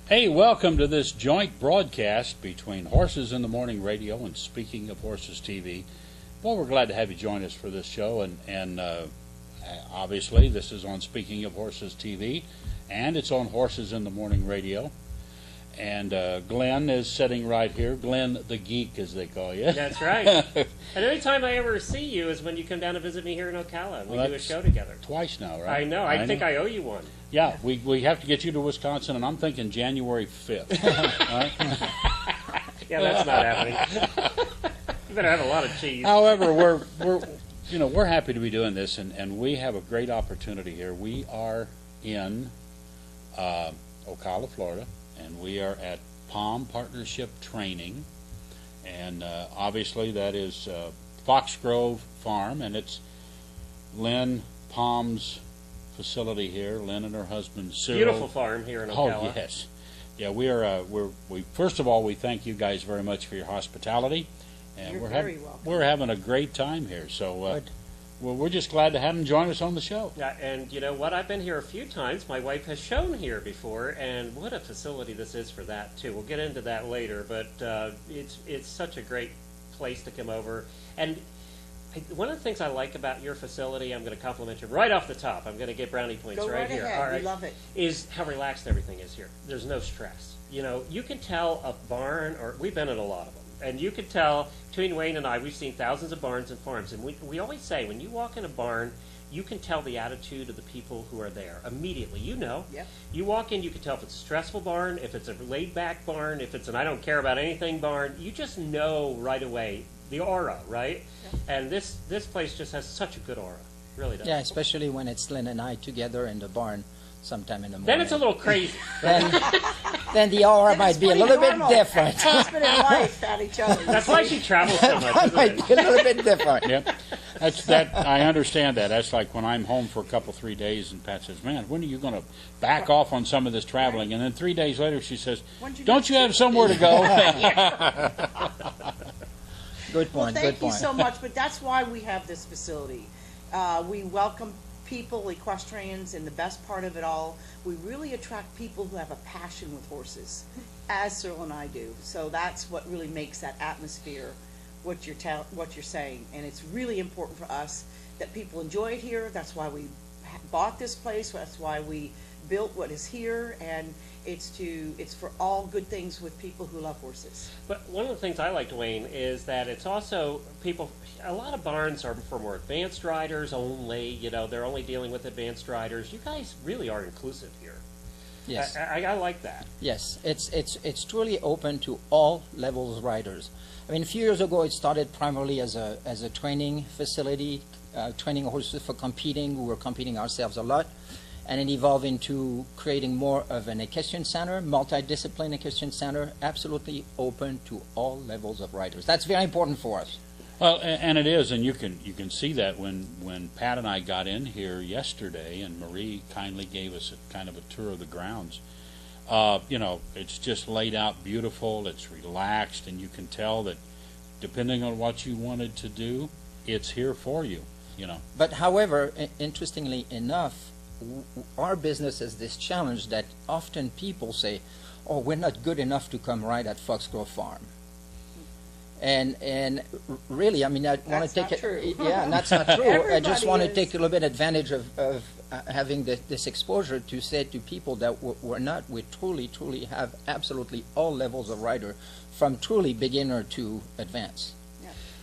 Hey, welcome to this joint broadcast between Horses in the Morning Radio and Speaking of Horses TV. Well, we're glad to have you join us for this show, and obviously this is on Speaking of Horses TV, and it's on Horses in the Morning Radio. And Glenn is sitting right here. Glenn the Geek, as they call you. That's right. And any time I ever see you is when you come down to visit me here in Ocala, and we do a show together. Twice now, right? I know. I think I owe you one. Yeah, we have to get you to Wisconsin, and I'm thinking January 5th. Right? Yeah, that's not happening. You better have a lot of cheese. However, we're happy to be doing this, and we have a great opportunity here. We are in Ocala, Florida, and we are at Palm Partnership Training, and obviously that is Foxgrove Farm, and it's Lynn Palm's facility here. Lynn and her husband Cyril. Beautiful farm here in Ocala. Oh yes, yeah. We first of all we thank you guys very much for your hospitality, and You're very welcome. We're having a great time here. So we're just glad to have them join us on the show. Yeah, and you know what? I've been here a few times. My wife has shown here before, and what a facility this is for that too. We'll get into that later, but it's such a great place to come over. And one of the things I like about your facility, I'm going to compliment you right off the top. I'm going to get brownie points Go right here. ahead. All right. We love it. Is how relaxed everything is here. There's no stress. You know, you can tell a barn, or we've been in a lot of them, and you can tell between Wayne and I, we've seen thousands of barns and farms, and we always say when you walk in a barn, you can tell the attitude of the people who are there immediately. You know. Yep. You walk in, you can tell if it's a stressful barn, if it's a laid-back barn, if it's an I don't care about anything barn. You just know right away the aura, right? Yep. And this place just has such a good aura. Really does. Yeah, especially when it's Lynn and I together in the barn sometime in the morning. Then it's a little crazy. then the aura Then might it's be a pretty little bit normal. different. Husband and wife at each other. That's why she travels so much, It isn't might it? be a little bit different. Yep, I understand that. That's like when I'm home for a couple 3 days, and Pat says, "Man, when are you going to back off on some of this traveling?" And then 3 days later, she says, "Don't you have somewhere to go?" Good Well, point. thank Good you point. so much, but that's why we have this facility. We welcome people, equestrians, and the best part of it all, we really attract people who have a passion with horses, as Cyril and I do. So that's what really makes that atmosphere what you're saying, and it's really important for us that people enjoy it here. That's why we bought this place. That's why we built what is here, and it's for all good things with people who love horses. But one of the things I like, Dwayne, is that it's also people. A lot of barns are for more advanced riders only. You know, they're only dealing with advanced riders. You guys really are inclusive here. Yes. I like that. Yes, it's truly open to all levels of riders. I mean, a few years ago, it started primarily as a training facility, training horses for competing. We were competing ourselves a lot, and it evolved into creating more of an equestrian center, multidiscipline equestrian center, absolutely open to all levels of riders. That's very important for us. Well, and it is, and you can see that when Pat and I got in here yesterday, and Marie kindly gave us kind of a tour of the grounds. You know, it's just laid out beautiful. It's relaxed, and you can tell that depending on what you wanted to do, it's here for you. You know. But however, interestingly enough, our business has this challenge that often people say, "Oh, we're not good enough to come ride at Foxgrove Farm." And really, I mean, I want to take it. True. Yeah, and that's not true. I just want to is. take a little bit advantage of having this exposure to say to people that we truly have absolutely all levels of rider, from truly beginner to advanced.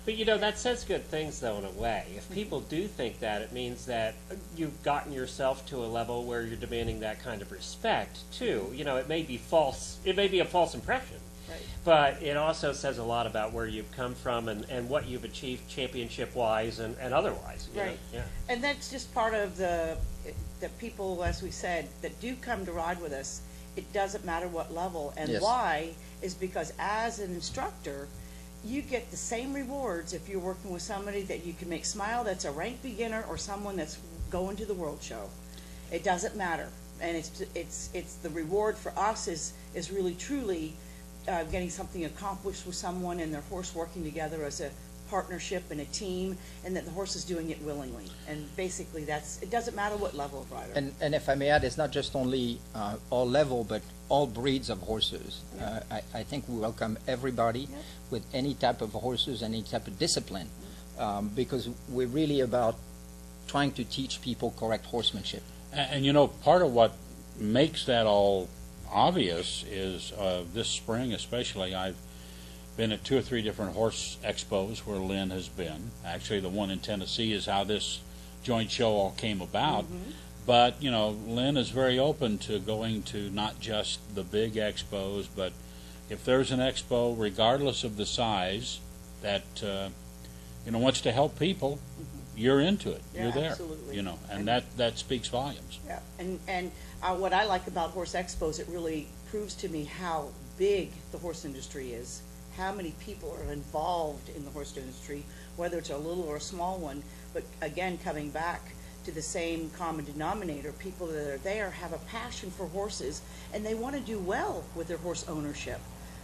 But you know, that says good things, though, in a way. If people do think that, it means that you've gotten yourself to a level where you're demanding that kind of respect, too. You know, it may be false. It may be a false impression. Right. But it also says a lot about where you've come from and what you've achieved championship-wise and otherwise. You know? Right. Yeah. And that's just part of the people, as we said, that do come to ride with us. It doesn't matter what level. And Yes. why is because as an instructor, you get the same rewards if you're working with somebody that you can make smile that's a ranked beginner or someone that's going to the World Show. It doesn't matter. And it's the reward for us is really truly getting something accomplished with someone and their horse working together as a partnership and a team, and that the horse is doing it willingly. And basically, it doesn't matter what level of rider. And if I may add, it's not just only all level, but all breeds of horses. I think we welcome everybody with any type of horses, any type of discipline, because we're really about trying to teach people correct horsemanship. And you know, part of what makes that all obvious is this spring especially, I've been at 2 or 3 different horse expos where Lynn has been. Actually, the one in Tennessee is how this joint show all came about. But, you know, Lynn is very open to going to not just the big expos, but if there's an expo, regardless of the size, that, you know, wants to help people, you're into it. Yeah, You're there. absolutely. You know, and that speaks volumes. Yeah, and what I like about horse expos, it really proves to me how big the horse industry is, how many people are involved in the horse industry, whether it's a little or a small one. But again, coming back to the same common denominator, people that are there have a passion for horses, and they want to do well with their horse ownership.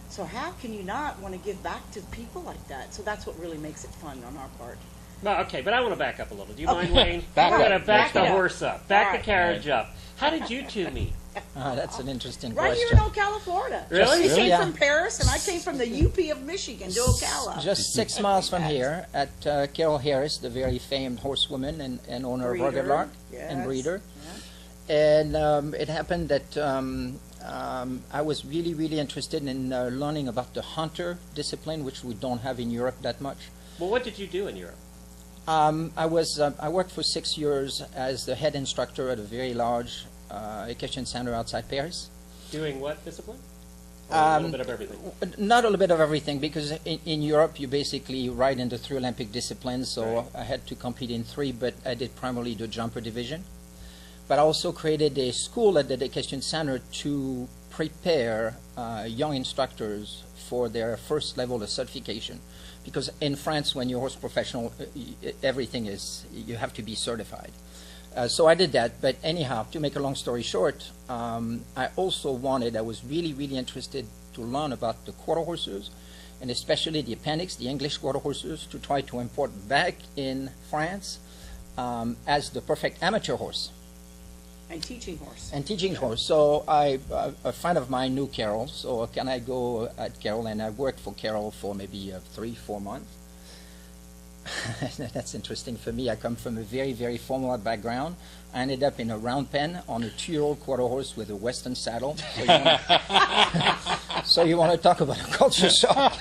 So how can you not want to give back to people like that? So that's what really makes it fun on our part. No, okay, but I want to back up a little. Do you mind, Wayne? Back We're up. going to back the Back it up. horse up, back All the right. carriage up. How did you two meet? That's an interesting Right question. here in Ocala, Florida. Really? He came Yeah. from Paris, and I came from the UP of Michigan to Ocala. Just 6 miles from here at Carol Harris, the very famed horsewoman and owner of Rugged Breeder, Lark yes, and breeder. yeah. And it happened that I was really, really interested in learning about the hunter discipline, which we don't have in Europe that much. Well, what did you do in Europe? I worked for 6 years as the head instructor at a very large equestrian center outside Paris. Doing what discipline? Or a little bit of everything. Not a little bit of everything, because in Europe you basically ride in the 3 Olympic disciplines, so Right. I had to compete in 3, but I did primarily the jumper division. But I also created a school at the equestrian center to prepare young instructors for their first level of certification. Because in France, when you're a horse professional, everything is, you have to be certified. So I did that, but anyhow, to make a long story short, I was really, really interested to learn about the quarter horses, and especially the appendix, the English quarter horses, to try to import back in France as the perfect amateur horse. And teaching horse. And teaching horse. So a friend of mine knew Carol, so can I go at Carol? And I worked for Carol for maybe 3-4 months. That's interesting for me. I come from a very, very formal background. I ended up in a round pen on a 2-year-old quarter horse with a Western saddle. So you want to talk about a culture shock?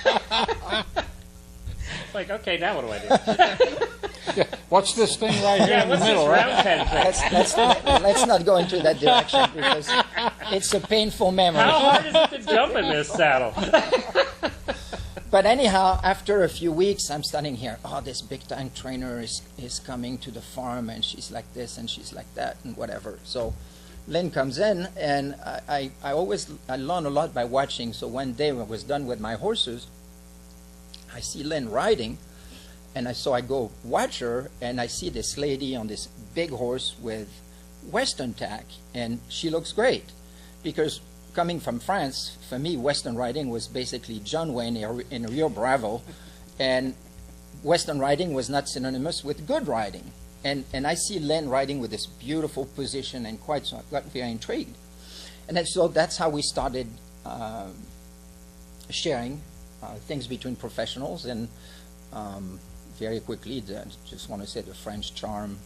Like, okay, now what do I do? What's this thing right here Yeah, in the what's this middle, right? round pen thing? Let's not go into that direction, because it's a painful memory. How hard is it to jump in this saddle? But anyhow, after a few weeks, I'm standing here. Oh, this big-time trainer is coming to the farm, and she's like this, and she's like that, and whatever. So Lynn comes in, and I learn a lot by watching. So one day when I was done with my horses, I see Lynn riding, and I go watch her, and I see this lady on this big horse with Western tack, and she looks great, because coming from France, for me, Western riding was basically John Wayne in a Rio Bravo, and Western riding was not synonymous with good riding. And I see Lynn riding with this beautiful position, and so I got very intrigued. And so that's how we started sharing things between professionals, and very quickly, just want to say the French charm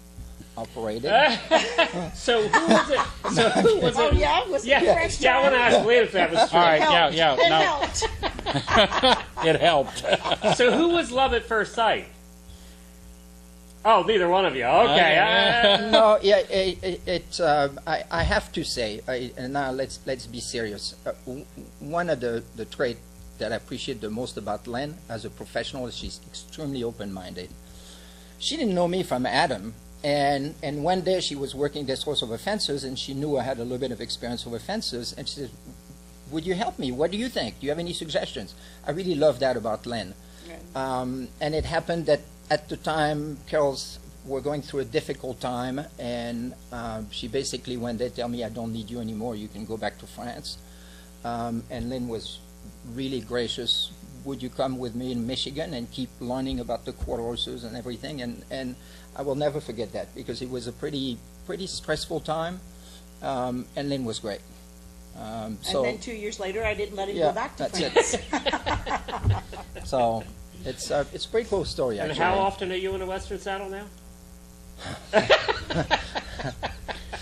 operated. So who was it? So who was Oh, it? yeah? Was it Yeah, fresh yeah, I want to time? ask Lynn if that was true. All right, Helped. yeah, It no, helped. it helped. So who was love at first sight? Oh, neither one of you. Okay. No, yeah, I have to say, and now let's be serious. One of the traits that I appreciate the most about Lynn as a professional is she's extremely open-minded. She didn't know me from Adam, and one day she was working this horse over fences, and she knew I had a little bit of experience over fences, and she said, "Would you help me? What do you think? Do you have any suggestions?" I really love that about Lynn. Right. And it happened that at the time, Carol's were going through a difficult time, and she basically, when they tell me, "I don't need you anymore, you can go back to France." And Lynn was really gracious, would you come with me in Michigan and keep learning about the quarter horses and everything? And I will never forget that, because it was a pretty stressful time, and Lynn was great. And So then 2 years later, I didn't let him yeah, go back to that's France. it. So it's a pretty cool story, And actually. how often are you in a Western saddle now?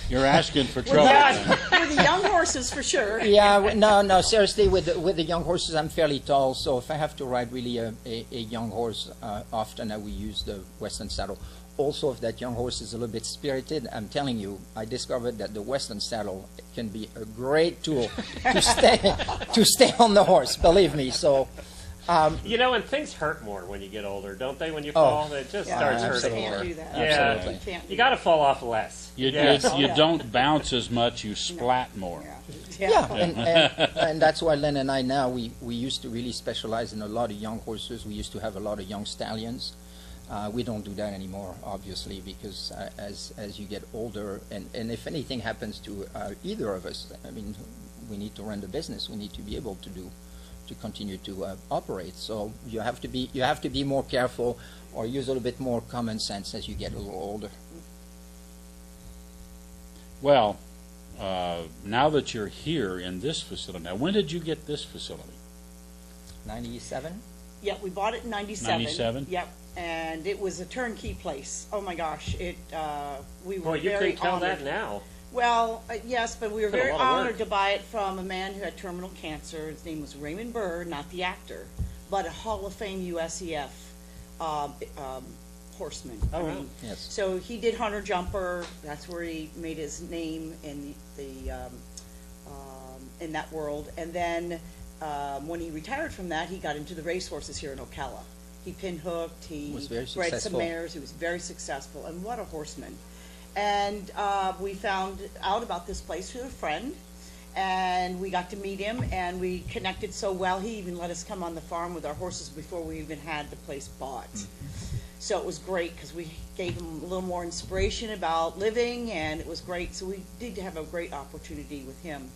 You're asking for With trouble. the young horses, for sure. Yeah, no, seriously, with the young horses, I'm fairly tall, so if I have to ride really a young horse, often I will use the Western saddle. Also, if that young horse is a little bit spirited, I'm telling you, I discovered that the Western saddle can be a great tool to stay on the horse, believe me. So, You know, and things hurt more when you get older, don't they? When you Oh. fall, it just Yeah, starts you hurting can't more. do that. Yeah. Absolutely. You can't do You got to fall off less. You Yeah. don't bounce as much, you splat more. that. yeah, and that's why Lynn and I now, we used to really specialize in a lot of young horses. We used to have a lot of young stallions. We don't do that anymore, obviously, because as you get older, and if anything happens to either of us, I mean, we need to run the business. We need to be able to continue to operate. So you have to be more careful, or use a little bit more common sense as you get a little older. Well, now that you're here in this facility, now when did you get this facility? 97? Yeah, we bought it in 97. 97? Yep, and it was a turnkey place. Oh my gosh, we were Boy, you very couldn't tell honored. that now. Well, yes, but we were Been a very lot of work. honored to buy it from a man who had terminal cancer. His name was Raymond Burr, not the actor, but a Hall of Fame USEF horseman. Oh, I wow. mean, Yes. so he did Hunter Jumper. That's where he made his name in in that world. And then when he retired from that, he got into the racehorses here in Ocala. He pinhooked. He Was very bred some successful. mares. He was very successful, and what a horseman! And we found out about this place through a friend, and we got to meet him, and we connected so well. He even let us come on the farm with our horses before we even had the place bought. So it was great because we gave him a little more inspiration about living, and it was great. So we did have a great opportunity with him.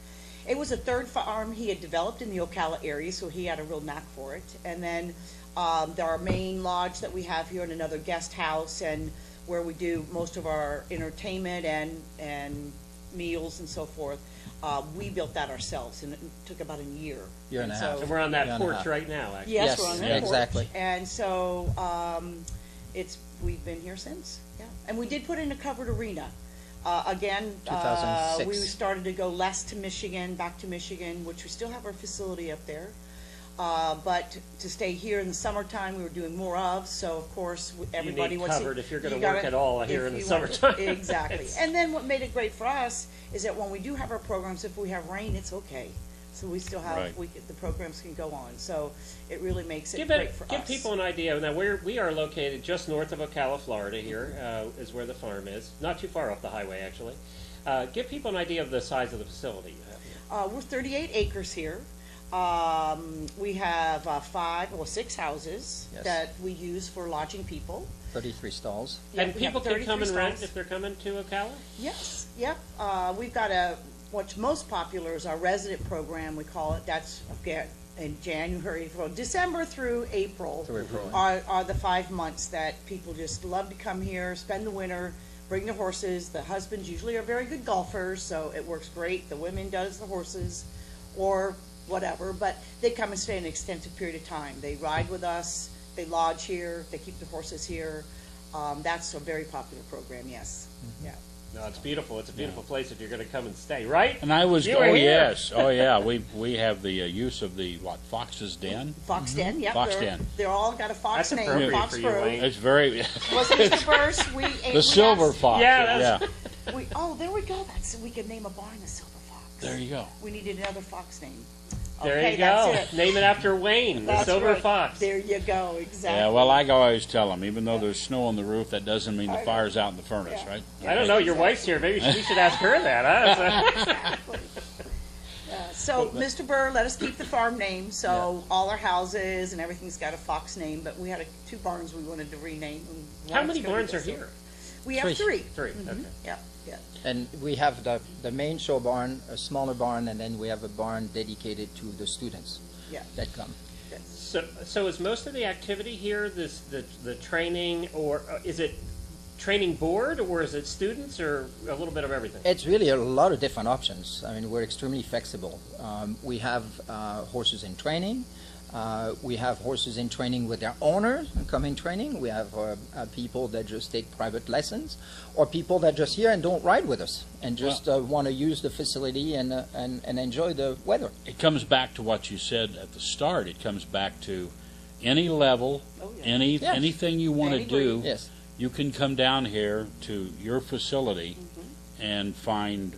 It was a third farm he had developed in the Ocala area, so he had a real knack for it. And then our main lodge that we have here, and another guest house, and where we do most of our entertainment and meals and so forth. We built that ourselves, and it took about a year. Year and a half. And we're on Yeah, that and a porch half. right now, actually. Yes, Yes, we're on yeah, that porch. exactly. And so we've been here since, yeah. And we did put in a covered arena. Again, 2006. we started to go less to Michigan, back to Michigan, which we still have our facility up there. But to stay here in the summertime, we were doing more of, so of course, everybody need wants to. covered if you're gonna you gotta- work at all here if in the you want- summertime. Exactly. And then what made it great for us is that when we do have our programs, if we have rain, it's okay. So we still have, Right. the programs can go on, so it really makes it Give great for us. give people an idea. Now we are located just north of Ocala, Florida. Here is where the farm is. Not too far off the highway, actually. Give people an idea of the size of the facility you have here. We're 38 acres here. We have 6 houses Yes. that we use for lodging people. 33 stalls. Yeah, And we have people can come 33 and rent stalls. if they're coming to Ocala? Yes, yep. We've got what's most popular is our resident program, we call it. That's again in January, from December through April, Through April. are the 5 months that people just love to come here, spend the winter, bring their horses. The husbands usually are very good golfers, so it works great. The women does the horses or whatever, but they come and stay an extensive period of time. They ride with us, they lodge here, they keep the horses here. That's a very popular program, yes. Mm-hmm. Yeah. No, it's beautiful. It's a beautiful place if you're going to come and stay, right? And I was, You were oh here. yes, oh yeah, we have the use of the, Fox's Den? Fox Den, yep. Fox they're, Den. They're all got a fox That's name, appropriate Fox for you, Grove. Wayne. It's very, Wasn't Mr. Burst? the silver fox, Yeah, yeah. that's- Oh, there we go. We could name a barn the Silver Fox. There you go. We needed another fox name. There Okay, you go. that's it. Name it after Wayne, the That's Silver right. Fox. There you go, exactly. Yeah, well, I always tell them, even though there's snow on the roof, that doesn't mean the I know. fire's out in the furnace, Yeah. right? I don't know. Your wife's here. Maybe we should ask her that. Huh? So, Mr. Burr let us keep the farm name, so all our houses and everything's got a fox name, but we had 2 barns we wanted to rename. And How one's many gonna be barns the are Silver. here? We have 3. 3. Okay. Yep, yep. And we have the main show barn, a smaller barn, and then we have a barn dedicated to the students Yeah. that come. So is most of the activity here the training, or is it training board, or is it students, or a little bit of everything? It's really a lot of different options. I mean, we're extremely flexible. We have horses in training. We have horses in training with their owners and come in training. We have people that just take private lessons, or people that just here and don't ride with us and just want to use the facility and enjoy the weather. It comes back to what you said at the start. It comes back to any level, anything you want to do. Yes. You can come down here to your facility and find,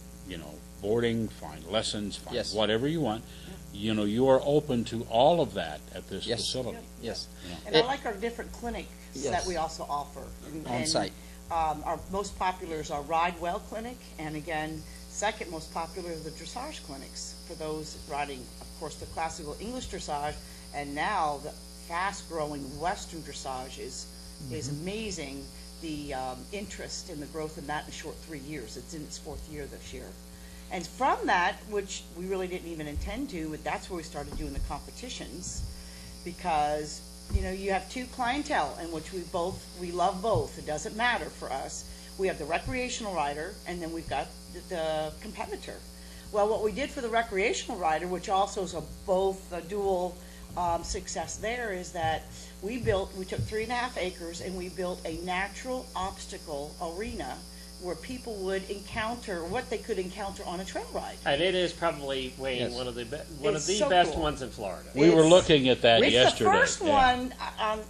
boarding, find lessons, find whatever you want. You are open to all of that at this facility. Yes. And I like our different clinics that we also offer. On site. Our most popular is our Ride Well clinic, and again, second most popular are the dressage clinics for those riding, of course, the classical English dressage, and now the fast-growing Western dressage is amazing. The interest in the growth in that in a short 3 years. It's in its 4th year this year. And from that, which we really didn't even intend to, but that's where we started doing the competitions, because you have two clientele in which we love both. It doesn't matter for us. We have the recreational rider, and then we've got the competitor. Well, what we did for the recreational rider, which also is both a dual success there, is that we took 3.5 acres and we built a natural obstacle arena where people would encounter what they could encounter on a trail ride. And it is probably, Wayne, one of the so best cool. ones in Florida. We were looking at that yesterday. It's the first one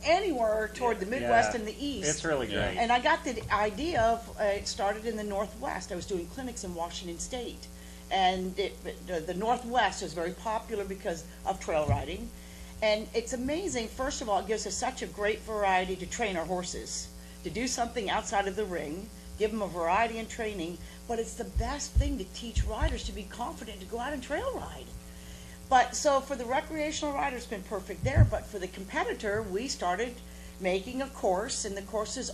anywhere toward the Midwest and the East. It's really great. And I got the idea of it started in the Northwest. I was doing clinics in Washington State, and the Northwest is very popular because of trail riding. And it's amazing. First of all, it gives us such a great variety to train our horses, to do something outside of the ring, give them a variety in training, but it's the best thing to teach riders to be confident to go out and trail ride. But so for the recreational rider, it's been perfect there, but for the competitor, we started making a course, and the course is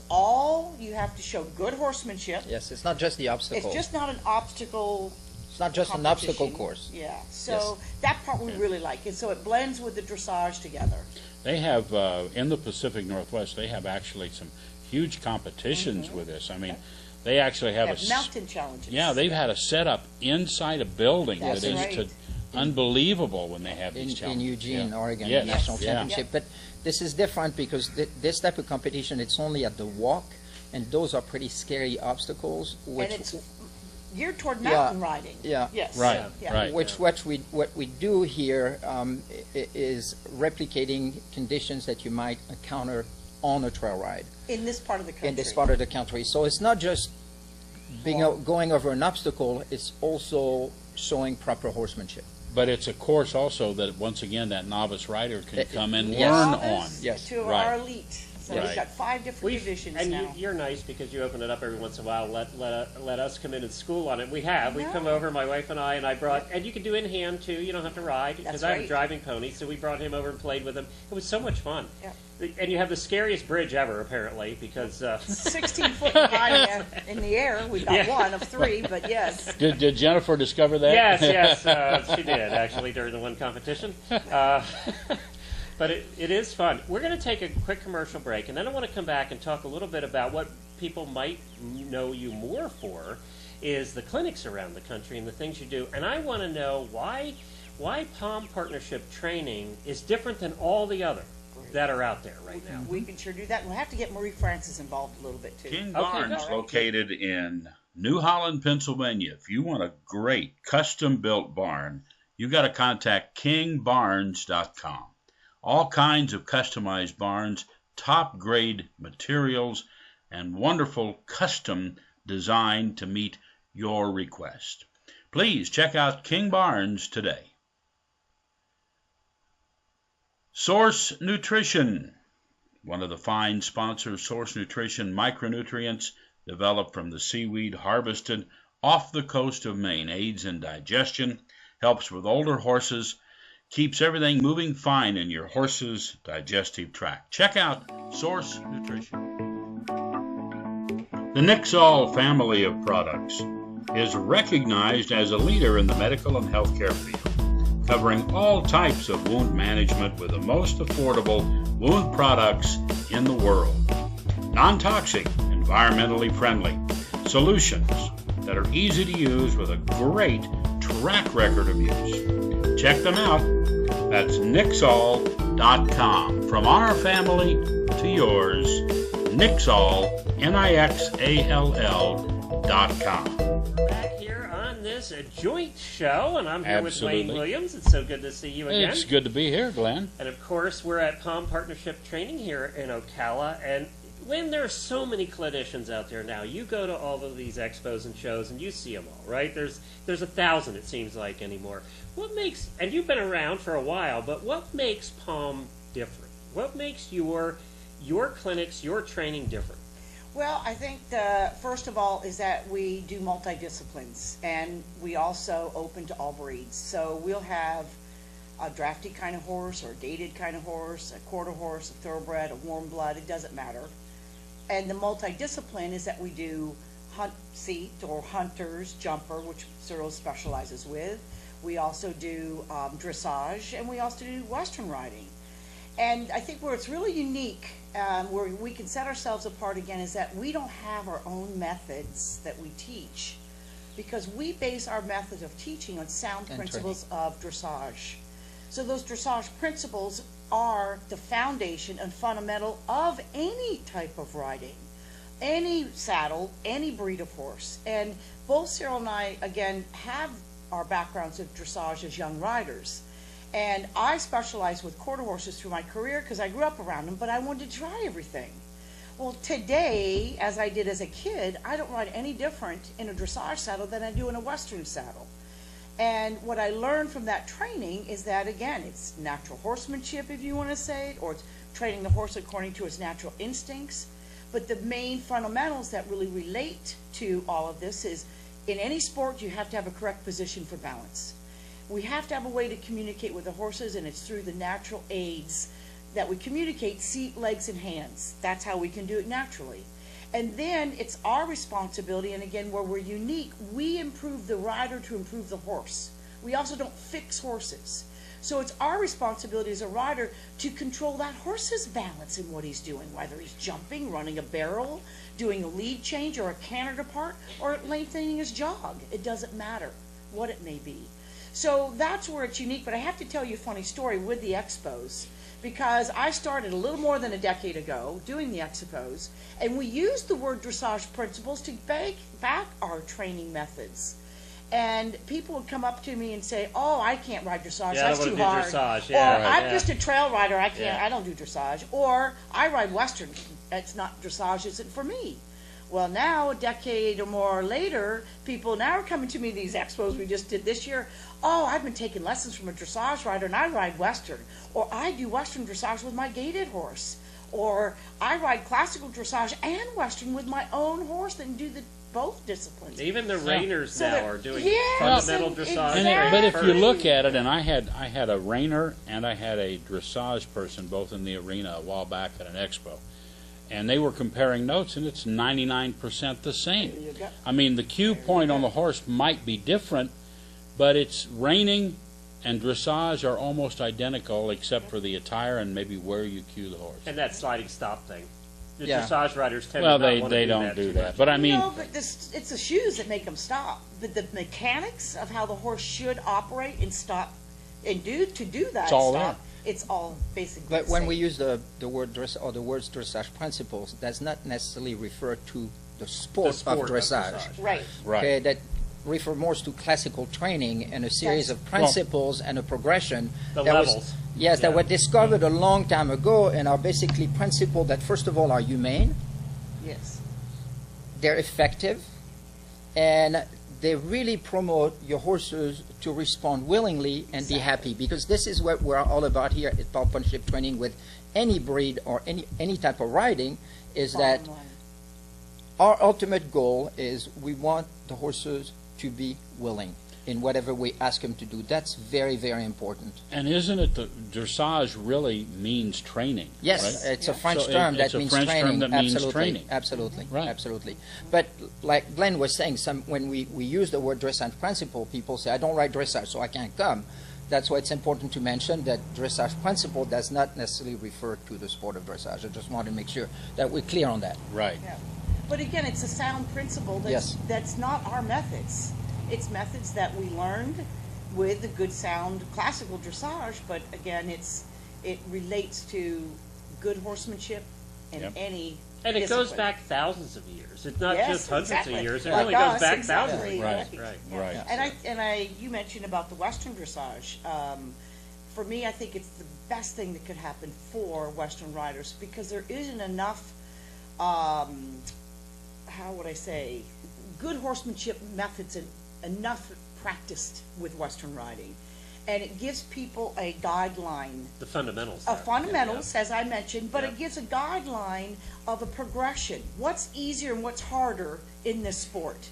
you have to show good horsemanship. Yes, it's not just the obstacle. It's just not an obstacle. It's not just an obstacle course. Yeah, so that part we really like, and so it blends with the dressage together. They have, in the Pacific Northwest, they have actually some huge competitions with this. I mean, they actually have mountain challenges. Yeah, they've had a setup inside a building that is unbelievable when they have these challenges. In Eugene, Oregon, Yes. the national championship. But this is different because this type of competition, it's only at the walk, and those are pretty scary obstacles. And it's geared toward mountain riding. Yeah. Yes. Right. Yeah. Right. What we do here is replicating conditions that you might encounter on a trail ride. In this part of the country. In this part of the country. So it's not just going over an obstacle, it's also showing proper horsemanship. But it's a course also that, once again, that novice rider can come and yes. learn Novice on. Yes. To Right. our elite. So we've got 5 different divisions and now. you're nice because you open it up every once in a while. Let us come in and school on it. We have. We've come over, my wife and I brought, and you can do in hand too. You don't have to ride because I have a driving pony. So we brought him over and played with him. It was so much fun. Yeah. And you have the scariest bridge ever, apparently, because 16 foot high in the air. We've got one of 3, but yes. Did Jennifer discover that? Yes, she did actually during the one competition. But it is fun. We're going to take a quick commercial break, and then I want to come back and talk a little bit about what people might know you more for is the clinics around the country and the things you do. And I want to know why Palm Partnership training is different than all the other that are out there right now. We can sure do that. We'll have to get Marie Francis involved a little bit, too. King Barns, located in New Holland, Pennsylvania. If you want a great custom-built barn, you got to contact kingbarns.com. All kinds of customized barns, top-grade materials, and wonderful custom design to meet your request. Please check out King Barns today. Source Nutrition. One of the fine sponsors, Source Nutrition, micronutrients developed from the seaweed harvested off the coast of Maine, aids in digestion, helps with older horses, keeps everything moving fine in your horse's digestive tract. Check out Source Nutrition. The Nixall family of products is recognized as a leader in the medical and healthcare field. covering all types of wound management with the most affordable wound products in the world. Non-toxic, environmentally friendly solutions that are easy to use with a great track record of use. Check them out. That's Nixall.com. From our family to yours, Nixall, Nixall.com. We're back here on this joint show, and I'm here Absolutely. with Lynn Williams. It's so good to see you again. It's good to be here, Glenn. And of course, we're at Palm Partnership Training here in Ocala. And Lynn, there are so many clinicians out there now. You go to all of these expos and shows, and you see them all, right? There's 1,000, it seems like, anymore. What makes, and you've been around for a while, but what makes Palm different? What makes your clinics, your training different? Well, I think first of all is that we do multidisciplines, and we also open to all breeds. So we'll have a drafty kind of horse, or a dated kind of horse, a quarter horse, a thoroughbred, a warm blood, it doesn't matter. And the multidiscipline is that we do hunt seat or hunters, jumper, which Cyril specializes with. We also do dressage, and we also do Western riding. And I think where it's really unique, where we can set ourselves apart again, is that we don't have our own methods that we teach, because we base our methods of teaching on sound And principles of dressage. So those dressage principles are the foundation and fundamental of any type of riding, any saddle, any breed of horse. And both Cyril and I, again, have our backgrounds of dressage as young riders. And I specialized with quarter horses through my career because I grew up around them, but I wanted to try everything. Well, today, as I did as a kid, I don't ride any different in a dressage saddle than I do in a Western saddle. And what I learned from that training is that, again, it's natural horsemanship, if you want to say it, or it's training the horse according to its natural instincts. But the main fundamentals that really relate to all of this is, in any sport, you have to have a correct position for balance. We have to have a way to communicate with the horses, and it's through the natural aids that we communicate: seat, legs, and hands. That's how we can do it naturally. And then it's our responsibility, and again, where we're unique, we improve the rider to improve the horse. We also don't fix horses. So it's our responsibility as a rider to control that horse's balance in what he's doing, whether he's jumping, running a barrel, doing a lead change, or a canter depart, or lengthening his jog. It doesn't matter what it may be. So that's where it's unique. But I have to tell you a funny story with the expos, because I started a little more than a decade ago doing the expos, and we used the word dressage principles to back our training methods. And people would come up to me and say, "Oh, I can't ride dressage. Yeah, I That's don't too wanna hard." do dressage. Or Yeah, right, I'm yeah. just a trail rider. I can't. Yeah. I don't do dressage. Or I ride Western. It's not dressage. Isn't for me. Well, now a decade or more later, people now are coming to me these expos we just did this year. "Oh, I've been taking lessons from a dressage rider, and I ride Western," or "I do Western dressage with my gaited horse," or "I ride classical dressage and Western with my own horse," and do both disciplines. Even the reiners So now that- are doing yes, fundamental and- dressage. And Exactly. but if you first. look at it, and I had a reiner and I had a dressage person both in the arena a while back at an expo, and they were comparing notes, and it's 99% the same. There you go. I mean, the cue point on the horse might be different, but it's reining and dressage are almost identical, except for the attire and maybe where you cue the horse. And that sliding stop thing. The Yeah. dressage riders tend Well, to not they want to don't that do too that, much. but I mean, No, but it's the shoes that make them stop. But the mechanics of how the horse should operate and stop and do that It's all stop, it's all basically But the when same. we use the word dress or the words dressage principles, does not necessarily refer to the sport, sport of of dressage. dressage. Right. right. Okay, that refer more to classical training and a series Yes. of principles and a progression. The that was- levels. yes, Yeah. that were discovered a long time ago and are basically principles that, first of all, are humane, Yes. they're effective, and they really promote your horses to respond willingly and be happy, because this is what we're all about here at Palm Partnership Training with any breed or any type of riding, is that Bottom line. our ultimate goal is we want the horses to be willing in whatever we ask them to do. That's very, very important. And isn't it the dressage really means training? Yes, right? it's a French So it- term it's that a means French term training. that means Absolutely, training. absolutely, Right. absolutely. But like Glenn was saying, when we use the word dressage principle, people say, "I don't ride dressage, so I can't come." That's why it's important to mention that dressage principle does not necessarily refer to the sport of dressage. I just want to make sure that we're clear on that. Right. Yeah. But again, it's a sound principle that's, Yes. that's not our methods. It's methods that we learned with the good sound classical dressage, but again, it relates to good horsemanship in Yep. any And it goes discipline. back thousands of years. It's not Yes, just hundreds exactly. of years. It Like really us, goes back exactly. thousands of years. Right. Right. Yeah. Right. And you mentioned about the Western dressage. For me, I think it's the best thing that could happen for Western riders because there isn't enough, how would I say, good horsemanship methods and enough practiced with Western riding. And it gives people a guideline The fundamentals. of there. fundamentals, as I mentioned, but Yeah. it gives a guideline of a progression. What's easier and what's harder in this sport?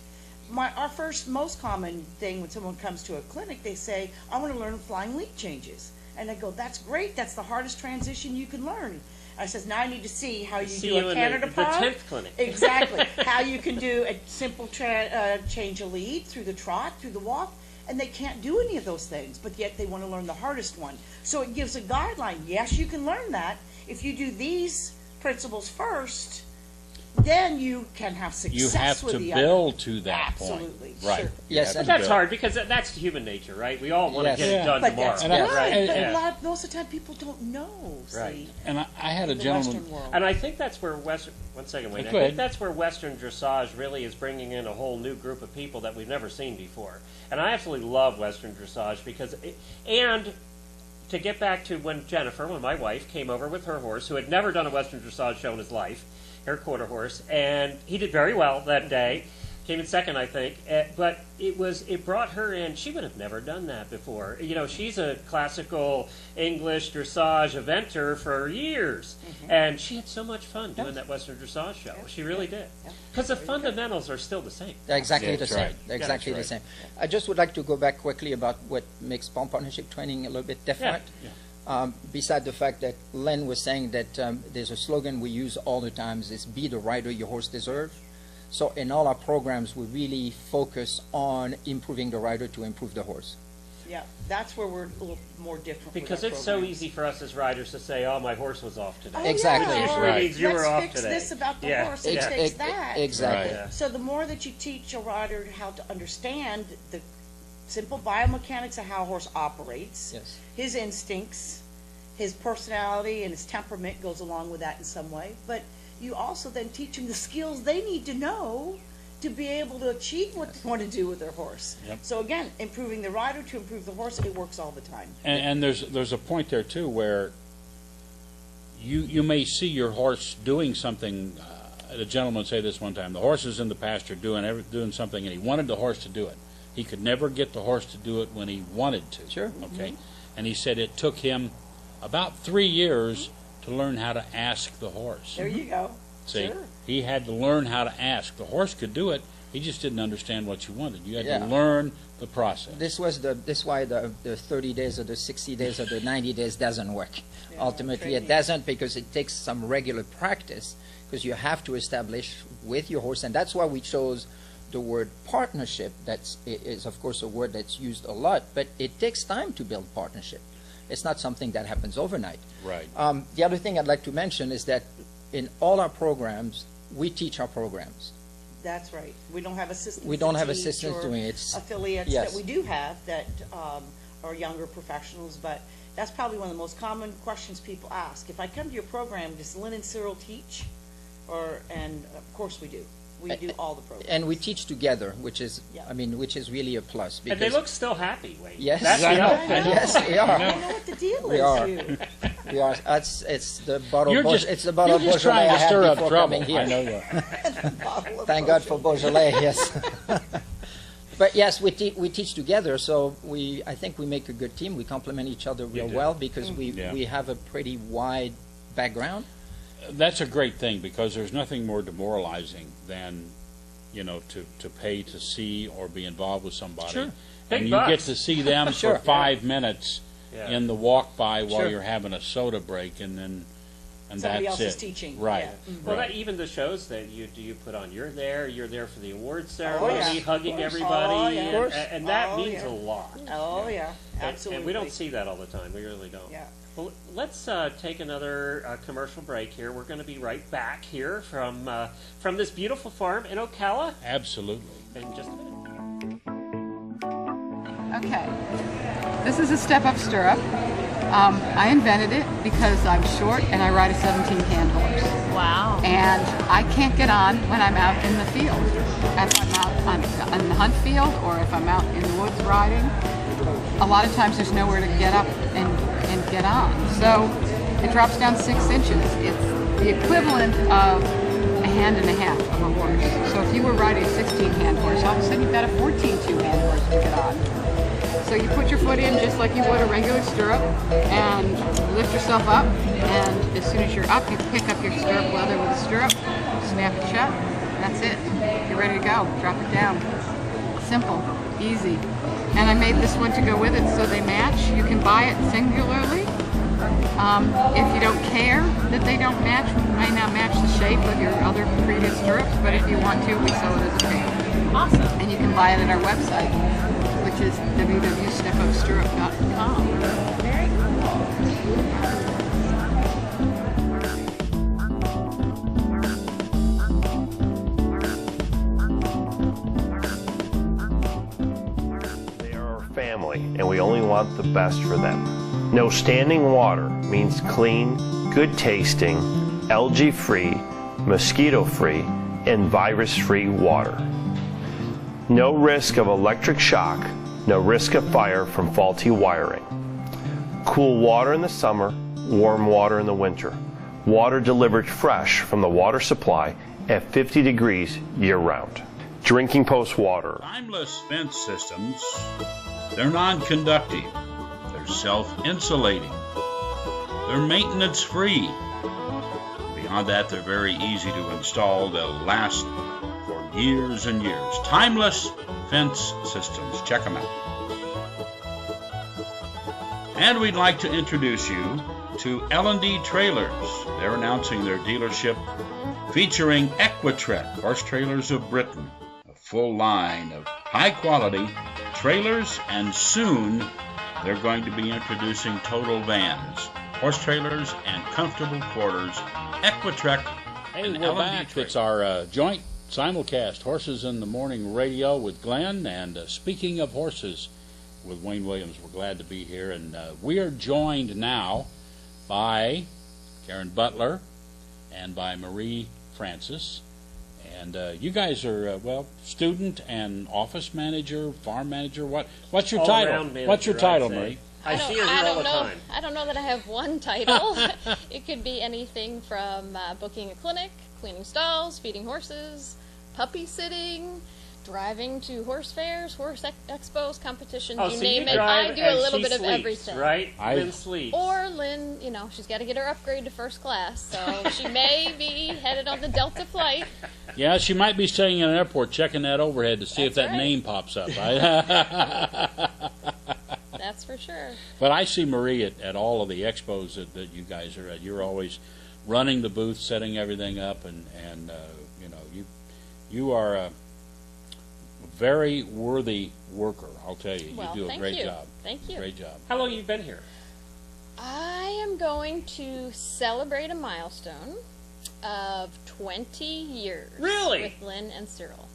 Our first most common thing when someone comes to a clinic, they say, I want to learn flying leap changes. And I go, that's great, that's the hardest transition you can learn. I says, now I need to see how you See do you a in Canada the pump. 10th clinic. Exactly. How you can do a simple change of lead through the trot, through the walk, and they can't do any of those things, but yet they want to learn the hardest one. So it gives a guideline. Yes, you can learn that. If you do these principles first, then you can have success You have with to the build other. to that Absolutely, point. Right. sure. You Yes, have and to That's build. hard because that's human nature, right? We all want Yes. to get Yeah. it done But tomorrow. that's And I- right. and- But yeah. most of the time people don't know, see, Right. And I had a in the gentleman. Western world. And I think that's where Western. One second, Wayne. I Go ahead. think that's where Western dressage really is bringing in a whole new group of people that we've never seen before. And I absolutely love Western dressage because, and to get back to when my wife, came over with her horse, who had never done a Western dressage show in his life, her quarter horse, and he did very well that day. Came in second, I think. But it brought her in. She would have never done that before. You know, she's a classical English dressage eventer for years, and she had so much fun doing that Western dressage show. She really did, because the fundamentals are still the same. They're exactly Yeah, the that's same. right. They're Yeah, exactly the that's same. I just would like to go back quickly about what makes palm partnership training a little bit different. Beside the fact that Lynn was saying that there's a slogan we use all the time is be the rider your horse deserves. So in all our programs, we really focus on improving the rider to improve the horse. Yeah, that's where we're a little more different. with Because our it's so programs. easy for us as riders to say, "Oh, my horse was off today." Oh, Exactly. yeah, Which or Right. means you were off let's today. fix this about the Yeah. horse and Yeah. fix that. Exactly. Right. So the more that you teach a rider how to understand the simple biomechanics of how a horse operates, Yes. his instincts, his personality, and his temperament goes along with that in some way. But you also then teach them the skills they need to know to be able to achieve what they want to do with their horse. Yep. So again, improving the rider to improve the horse, it works all the time. And there's a point there too where you may see your horse doing something. A gentleman said this one time. The horse is in the pasture doing something, and he wanted the horse to do it. He could never get the horse to do it when he wanted to. Sure. Okay. And he said it took him about 3 years to learn how to ask the horse. There you go. See, Sure. he had to learn how to ask. The horse could do it. He just didn't understand what you wanted. You had Yeah. to learn the process. This why the 30 days or the 60 days or the 90 days doesn't work. Yeah, Ultimately, it training. doesn't because it takes some regular practice because you have to establish with your horse, and that's why we chose the word partnership. Is of course a word that's used a lot, but it takes time to build partnership. It's not something that happens overnight. Right. The other thing I'd like to mention is that in all our programs, we teach our programs. That's right. We don't have assistants. We don't to have teach assistants or doing it. It's- affiliates yes. that we do have that are younger professionals, but that's probably one of the most common questions people ask. If I come to your program, does Lynn and Cyril teach? And of course we do. We do all the programs. And we teach together, which is, Yeah. which is really a plus. And they look still happy, Wayne. Yes, That's I the know. other thing. yes, we I are. don't know what the deal We is. are. You. We are. It's the bottle. You're It's the bottle just Beaujolais trying I to had stir up before trouble. coming here. I know you are. Bottle of Thank God for Beaujolais. Beaujolais. Yes. But yes, we teach together, so I think we make a good team. We complement each other real do. well because Yeah. we have a pretty wide background. That's a great thing because there's nothing more demoralizing than, to pay to see or be involved with somebody. Sure. Big And you bucks. get to see them Sure. for 5 minutes Yeah. in the walk by while Sure. you're having a soda break, and then and Somebody that's else is it. teaching. Right. Yeah. Well, right. that, even the shows that you put on, you're there for the awards ceremony, yeah. hugging Of course. everybody, Oh, yeah. Of course. and that Oh, means yeah. a lot. Oh, yeah, And- absolutely. And we don't see that all the time. We really don't. Yeah. Well, let's take another commercial break here. We're going to be right back here from this beautiful farm in Ocala Absolutely. in just a minute. Okay, this is a step-up stirrup. I invented it because I'm short and I ride a 17-hand horse. Wow. And I can't get on when I'm out in the field. If I'm out on the hunt field or if I'm out in the woods riding, a lot of times there's nowhere to get up and get on. So it drops down 6 inches. It's the equivalent of a hand and a half of a horse. So if you were riding a 16-hand horse, all of a sudden you've got a 14-2-hand horse to get on. So you put your foot in just like you would a regular stirrup and lift yourself up, and as soon as you're up, you pick up your stirrup leather with a stirrup, snap it shut, and that's it. You're ready to go. Drop it down. Simple, easy. And I made this one to go with it so they match. You can buy it singularly. If you don't care that they don't match, we might not match the shape of your other previous stirrups, but if you want to, we sell it as a pair. Awesome. And you can buy it at our website, which is www.stepupstirrup.com. Very cool. They are our family, and we only want the best for them. No standing water means clean, good tasting, algae-free, mosquito-free, and virus-free water. No risk of electric shock, no risk of fire from faulty wiring. Cool water in the summer, warm water in the winter. Water delivered fresh from the water supply at 50 degrees year-round. Drinking post water. Timeless fence systems, they're non-conductive, they're self-insulating, they're maintenance-free. Beyond that, they're very easy to install. They'll last for years and years. Timeless fence systems. Check them out. And we'd like to introduce you to L&D Trailers. They're announcing their dealership featuring EQUI horse trailers of Britain. A full line of high-quality trailers, and soon they're going to be introducing total vans, horse trailers, and comfortable quarters. EQUI. Hey, we're back. It's our joint Simulcast, Horses in the Morning Radio with Glenn, and speaking of horses with Wayne Williams, we're glad to be here, and we are joined now by Karen Butler and by Marie Francis, and you guys are student and office manager, farm manager. What's your title? All-around manager, What's your title, I'd say. Marie? I see her here all the time. I don't know that I have one title. It could be anything from booking a clinic, cleaning stalls, feeding horses, puppy sitting, driving to horse fairs, horse expos, competitions, Oh, you so name you it. I drive do a and little she bit of sleeps, everything. right? I- Lynn sleeps. Or Lynn, she's got to get her upgrade to first class, so she may be headed on the Delta flight. Yeah, she might be staying in an airport checking that overhead to see if That's that right. name pops up. That's for sure. But I see Marie at all of the expos that you guys are at. You're always running the booth, setting everything up, and you are a very worthy worker. I'll tell you, Well, you do a thank great you. job. Thank you. Great job. How long have you been here? I am going to celebrate a milestone of 20 years. Really? With Lynn and Cyril.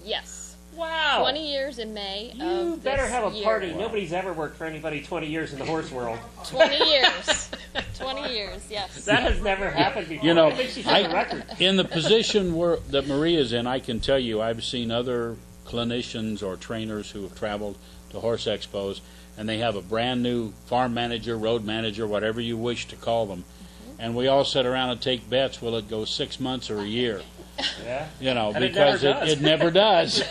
Yes. Wow. 20 years in May You of better this have a year. party. Nobody's ever worked for anybody 20 years in the horse world. 20 years. 20 years, yes. That has never happened before. You know, I think she set a record. in the position that Marie is in, I can tell you I've seen other clinicians or trainers who have traveled to horse expos, and they have a brand new farm manager, road manager, whatever you wish to call them, and we all sit around and take bets. Will it go 6 months or a year? Yeah. And because it never does.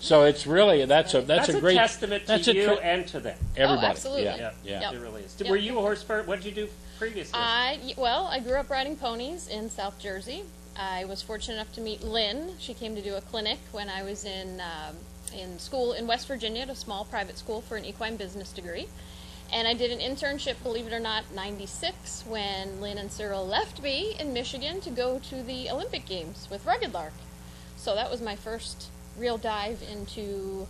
So it's really that's a great testament to you and to them. everybody. Oh, absolutely. Yeah. Yep. It really is. Yep. Were you a horse farmer? What did you do previously? I grew up riding ponies in South Jersey. I was fortunate enough to meet Lynn. She came to do a clinic when I was in school in West Virginia at a small private school for an equine business degree. And I did an internship, believe it or not, 96, when Lynn and Cyril left me in Michigan to go to the Olympic Games with Rugged Lark. So that was my first real dive into,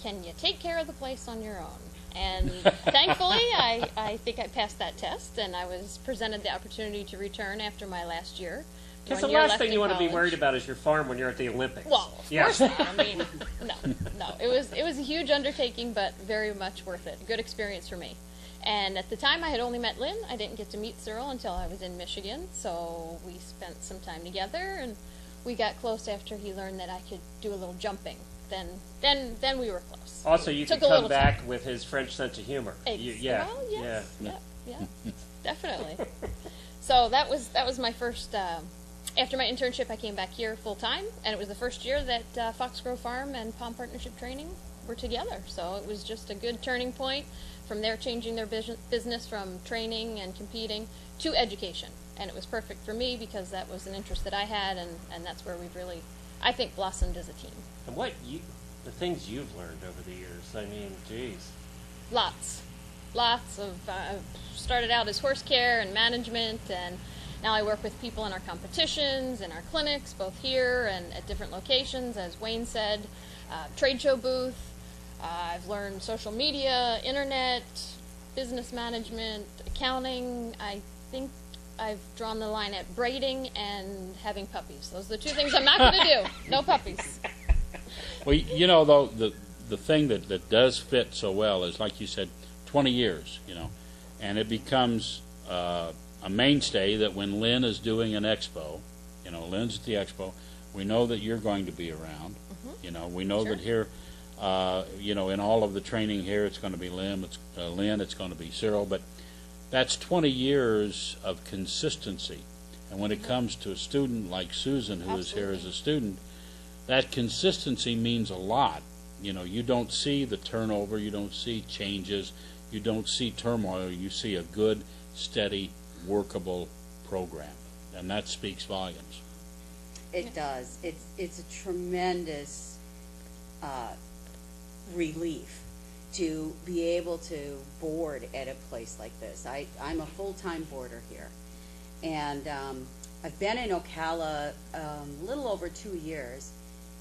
can you take care of the place on your own? And thankfully, I think I passed that test, and I was presented the opportunity to return after my last year. Because the last thing you want to be worried about is your farm when you're at the Olympics. Well, of course not. I mean, no. It was a huge undertaking, but very much worth it. A good experience for me. And at the time, I had only met Lynn. I didn't get to meet Cyril until I was in Michigan, so we spent some time together, and we got close after he learned that I could do a little jumping. Then we were close. Also, you Took could a come little back time. with his French sense of humor. Well, yes, yeah, definitely. So that was my first. After my internship, I came back here full time, and it was the first year that Fox Grove Farm and Palm Partnership Training were together. So it was just a good turning point. From there, changing their business from training and competing to education, and it was perfect for me because that was an interest that I had, and that's where we've really, I think, blossomed as a team. And the things you've learned over the years, I mean, geez. Lots of, started out as horse care and management, and now I work with people in our competitions, in our clinics, both here and at different locations, as Wayne said, trade show booth. I've learned social media, internet, business management, accounting. I think I've drawn the line at braiding and having puppies. Those are the two things I'm not going to do. No puppies. Well, you know, though, the thing that does fit so well is, like you said, 20 years, you know, and it becomes a mainstay that when Lynn is doing an expo, you know, Lynn's at the expo, we know that you're going to be around. Mm-hmm. You know, we know that here, you know, in all of the training here, it's going to be Lynn, it's going to be Cyril, but that's 20 years of consistency. And when it comes to a student like Susan, who is here as a student, that consistency means a lot. You know, you don't see the turnover, you don't see changes, you don't see turmoil, you see a good, steady, workable program. And that speaks volumes. It does. It's a tremendous relief to be able to board at a place like this. I'm a full-time boarder here, and I've been in Ocala a little over 2 years,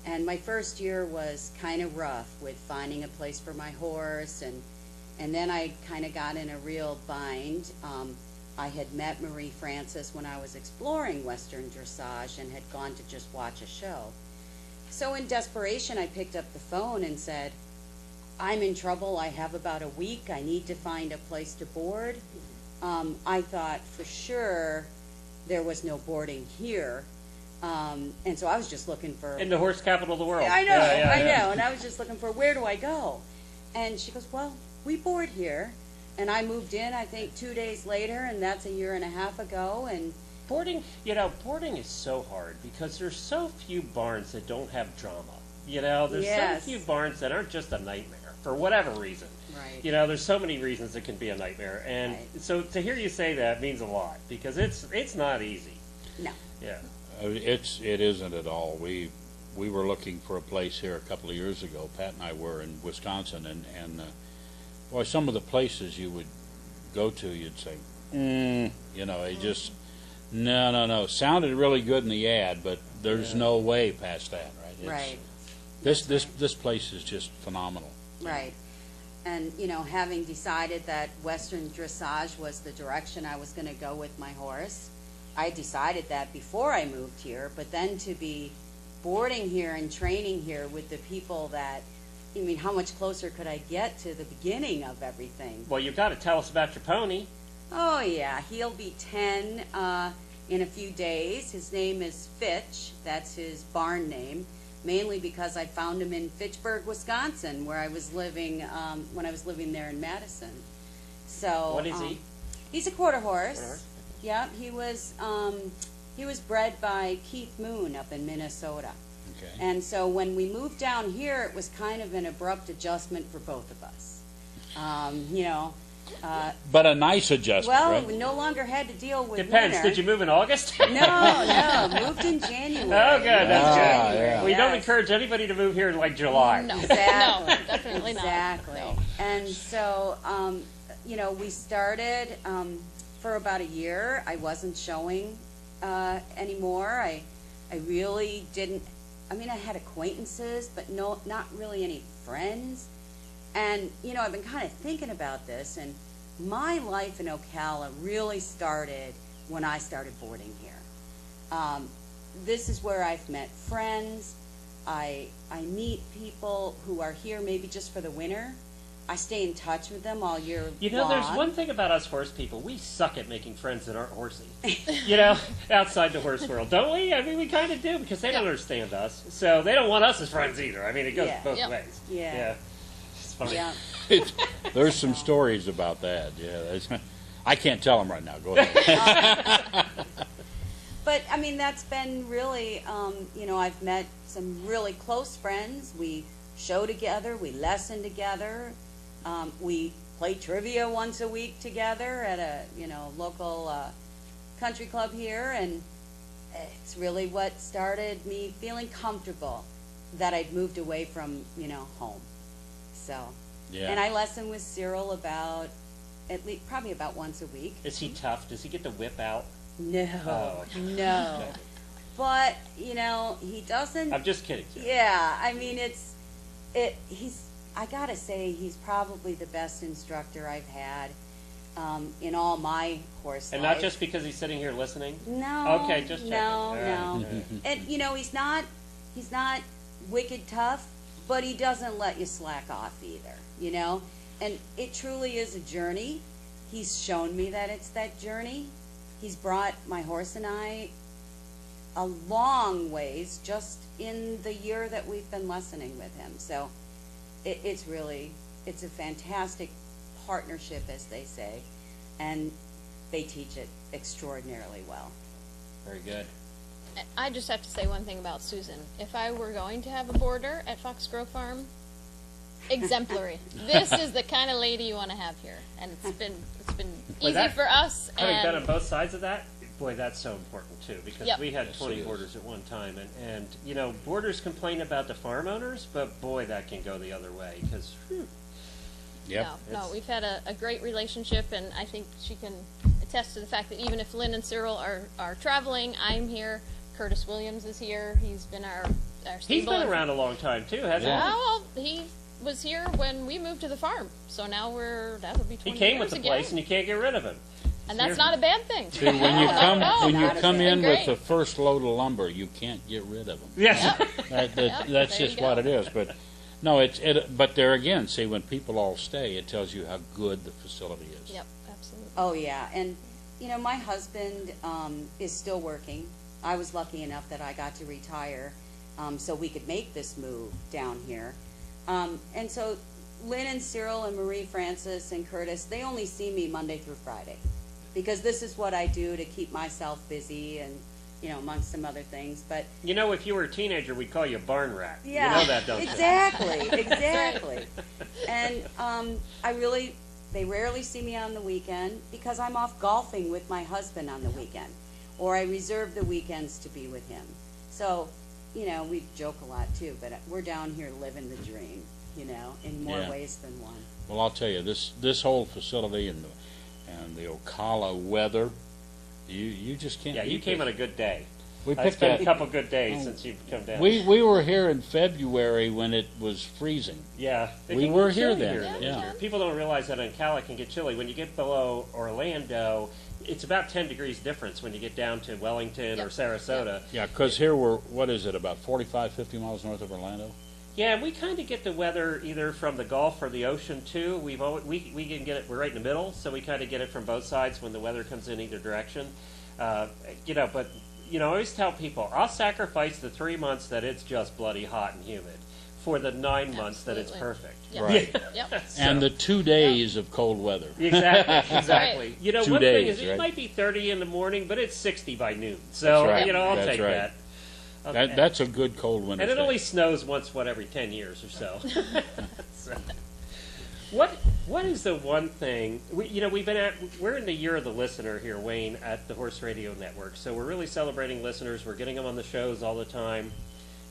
and my first year was kind of rough with finding a place for my horse, and then I kind of got in a real bind. I had met Marie Francis when I was exploring Western dressage and had gone to just watch a show. So in desperation, I picked up the phone and said, I'm in trouble. I have about a week. I need to find a place to board. I thought for sure there was no boarding here. And so I was just looking for... In the horse capital of the world. I know, I know. And I was just looking for, where do I go? And she goes, well, we board here. And I moved in, I think, 2 days later, and that's a year and a half ago. And boarding, you know, boarding is so hard because there's so few barns that don't have drama. You know, there's so few barns that aren't just a nightmare for whatever reason. Right. You know, there's so many reasons it can be a nightmare. And so to hear you say that means a lot because it's not easy. No. Yeah. It isn't at all. We were looking for a place here a couple of years ago. Pat and I were in Wisconsin, and boy, some of the places you would go to, you'd say, you know, it just no. Sounded really good in the ad, but there's no way past that, right? Right. This place is just phenomenal. Right. And, you know, having decided that Western dressage was the direction I was going to go with my horse, I decided that before I moved here, but then to be boarding here and training here with the people that, I mean, how much closer could I get to the beginning of everything? Well, you've got to tell us about your pony. Oh, yeah. He'll be 10 in a few days. His name is Fitch. That's his barn name, mainly because I found him in Fitchburg, Wisconsin, where I was living when I was living there in Madison. So what is he? He's a quarter horse. Yeah, he was bred by Keith Moon up in Minnesota. Okay. And so when we moved down here, it was kind of an abrupt adjustment for both of us. You know, But a nice adjustment, Well, right? we no longer had to deal with Depends. winter. Did you move in August? No, moved in January. Oh, good. That's good. yeah. We don't Yes. encourage anybody to move here in like July. No, Exactly. no, definitely not. Exactly. No. And so, we started for about a year. I wasn't showing anymore. I really didn't. I mean, I had acquaintances, but not really any friends. And I've been kind of thinking about this, and my life in Ocala really started when I started boarding here. This is where I've met friends. I meet people who are here maybe just for the winter. I stay in touch with them all year long. There's one thing about us horse people. We suck at making friends that aren't horsey. Outside the horse world. Don't we? I mean, we kind of do, because they don't understand us. So they don't want us as friends either. I mean, it goes Yeah. both Yep. ways. Yeah. It's funny. Yeah. There's some stories about that. Yeah, I can't tell them right now. Go ahead. But, I mean, that's been really, I've met some really close friends. We show together, we lesson together, we play trivia once a week together at a, local country club here, and it's really what started me feeling comfortable that I'd moved away from, home. So, Yeah. and I lesson with Cyril about, probably about once a week. Is he tough? Does he get the whip out? No, Oh. no. But, he doesn't. I'm just kidding. Sarah. Yeah, I mean, I gotta say, he's probably the best instructor I've had in all my horse And life. not just because he's sitting here listening? No. Okay, just checking. No, All right, no. all right. And, he's not wicked tough, but he doesn't let you slack off either, And it truly is a journey. He's shown me that it's that journey. He's brought my horse and I a long ways just in the year that we've been lessoning with him. So it's a fantastic partnership, as they say, and they teach it extraordinarily well. Very good. I just have to say one thing about Susan. If I were going to have a boarder at Fox Grove Farm, exemplary. This is the kind of lady you want to have here, and it's been Well, easy that- for us. Having been on And both sides of that, boy, that's so important too, because Yep. we had Yes, 20 it is. boarders at one time, and boarders complain about the farm owners, but boy, that can go the other way, because Yep. no, we've had a great relationship, and I think she can attest to the fact that even if Lynn and Cyril are traveling, I'm here. Curtis Williams is here. He's been our he's stable. been around a long time too, hasn't Yeah. Oh, well, he was here when we moved to the farm, so now that'll be 20 he? He came years with the again. place, and you can't get rid of him. And that's Here. not a bad thing. See, when you come no, when you not come a in bad with thing. the first load of lumber, you can't get rid of them. Yes. That's there just you what go. it is. But no, but there again, see, when people all stay, it tells you how good the facility is. Yep, absolutely. Oh, yeah, and, my husband is still working. I was lucky enough that I got to retire so we could make this move down here. And so Lynn and Cyril and Marie Francis and Curtis, they only see me Monday through Friday, because this is what I do to keep myself busy and, amongst some other things. But If you were a teenager, we'd call you a barn rat. yeah, You know that, don't you? exactly. And they rarely see me on the weekend because I'm off golfing with my husband on the weekend, or I reserve the weekends to be with him. So, we joke a lot too, but we're down here living the dream, in more Yeah. ways than one. Well, I'll tell you, this whole facility and the Ocala weather, you just can't. Yeah, you beat came this. on a good day. We It's picked been a that. couple good days since you've come down. We were here in February when it was freezing. Yeah. It We can were get here chilly then, in the yeah. winter. People don't realize that Ocala can get chilly. When you get below Orlando, it's about 10 degrees difference when you get down to Wellington or Yep. Sarasota. Yeah, because here we're, what is it, about 45, 50 miles north of Orlando? Yeah, and we kind of get the weather either from the Gulf or the ocean too. We can get it. We're right in the middle, so we kind of get it from both sides when the weather comes in either direction. But I always tell people I'll sacrifice the 3 months that it's just bloody hot and humid for the 9 months that it's Absolutely. perfect. Yep. Right. Yep. And the 2 days of cold weather. Exactly. Right. 2 One thing days, is it right? might be 30 in the morning, but it's 60 by noon. So That's right. I'll That's take right. that. Okay. That's a good cold winter. And it day. only snows once, every 10 years or so. So. What is the one thing we're in the year of the listener here, Wayne, at the Horse Radio Network. So we're really celebrating listeners. We're getting them on the shows all the time,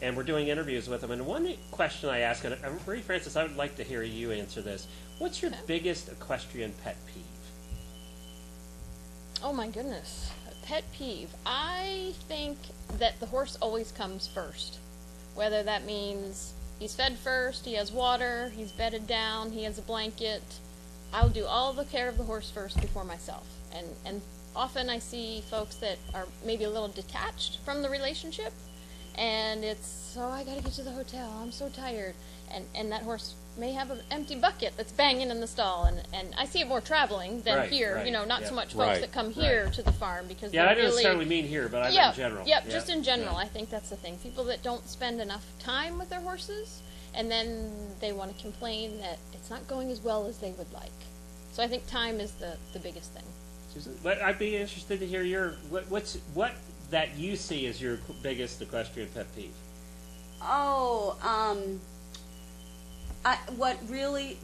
and we're doing interviews with them. And one question I ask, and Marie Francis, I would like to hear you answer this. What's your biggest equestrian pet peeve? Oh my goodness, a pet peeve. I think that the horse always comes first, whether that means he's fed first, he has water, he's bedded down, he has a blanket. I'll do all the care of the horse first before myself. And often I see folks that are maybe a little detached from the relationship, and it's, oh, I gotta get to the hotel, I'm so tired. And that horse may have an empty bucket that's banging in the stall, and I see it more traveling than here, not so much folks that come here to the farm because I they're don't necessarily mean here, but I mean in general. Just in general, I think that's the thing. People that don't spend enough time with their horses, and then they want to complain that it's not going as well as they would like. So I think time is the biggest thing. Susan, but I'd be interested to hear what that you see as your biggest equestrian pet peeve. What really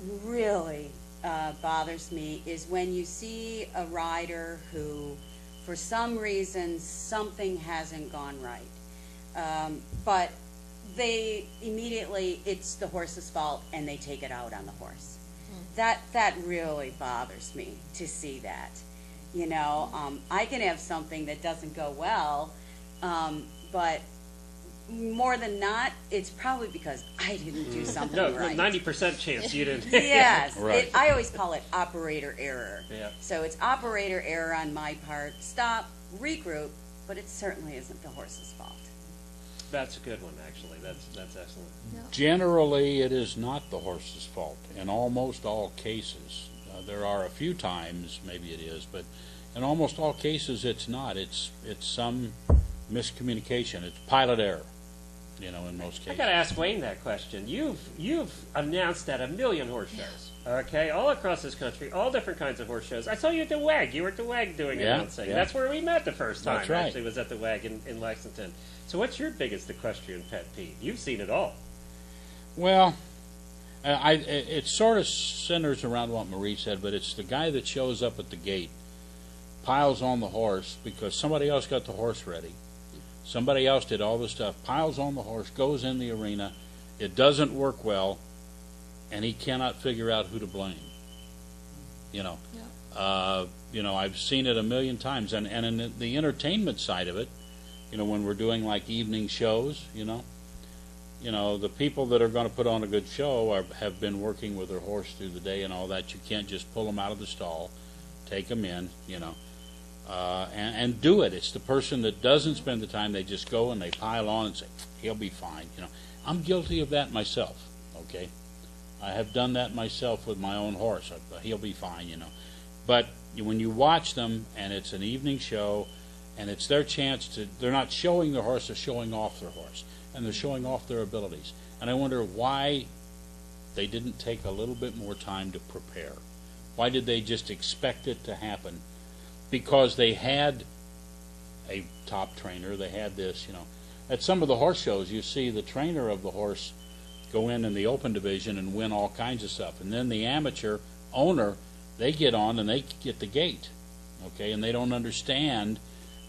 bothers me is when you see a rider who, for some reason, something hasn't gone right, but they immediately, it's the horse's fault, and they take it out on the horse. That really bothers me to see that. I can have something that doesn't go well, but more than not, it's probably because I didn't do something right. 90% chance you didn't. Yes. Right. I always call it operator error. Yeah. So it's operator error on my part. Stop, regroup, but it certainly isn't the horse's fault. That's a good one, actually. That's excellent. Yeah. Generally, it is not the horse's fault in almost all cases. There are a few times, maybe it is, but in almost all cases, it's not. It's some miscommunication. It's pilot error, in most cases. I got to ask Wayne that question. You've announced at 1 million horse shows, okay, all across this country, all different kinds of horse shows. I saw you at the WAG. You were at the WAG doing announcing. Yeah. That's where we met the first time. That's right. Actually, was at the WAG in Lexington. So what's your biggest equestrian pet peeve? You've seen it all. Well, it sort of centers around what Marie said, but it's the guy that shows up at the gate, piles on the horse because somebody else got the horse ready. Somebody else did all the stuff, piles on the horse, goes in the arena, it doesn't work well, and he cannot figure out who to blame. I've seen it 1 million times, and in the entertainment side of it, when we're doing like evening shows, the people that are going to put on a good show have been working with their horse through the day and all that. You can't just pull them out of the stall, take them in, and do it. It's the person that doesn't spend the time. They just go and they pile on and say, he'll be fine. I'm guilty of that myself, okay? I have done that myself with my own horse. He'll be fine, But when you watch them and it's an evening show and it's their chance they're not showing their horse, they're showing off their horse. And they're showing off their abilities. And I wonder why they didn't take a little bit more time to prepare. Why did they just expect it to happen? Because they had a top trainer, they had this, At some of the horse shows, you see the trainer of the horse go in the open division and win all kinds of stuff. And then the amateur owner, they get on and they get the gate, okay? And they don't understand,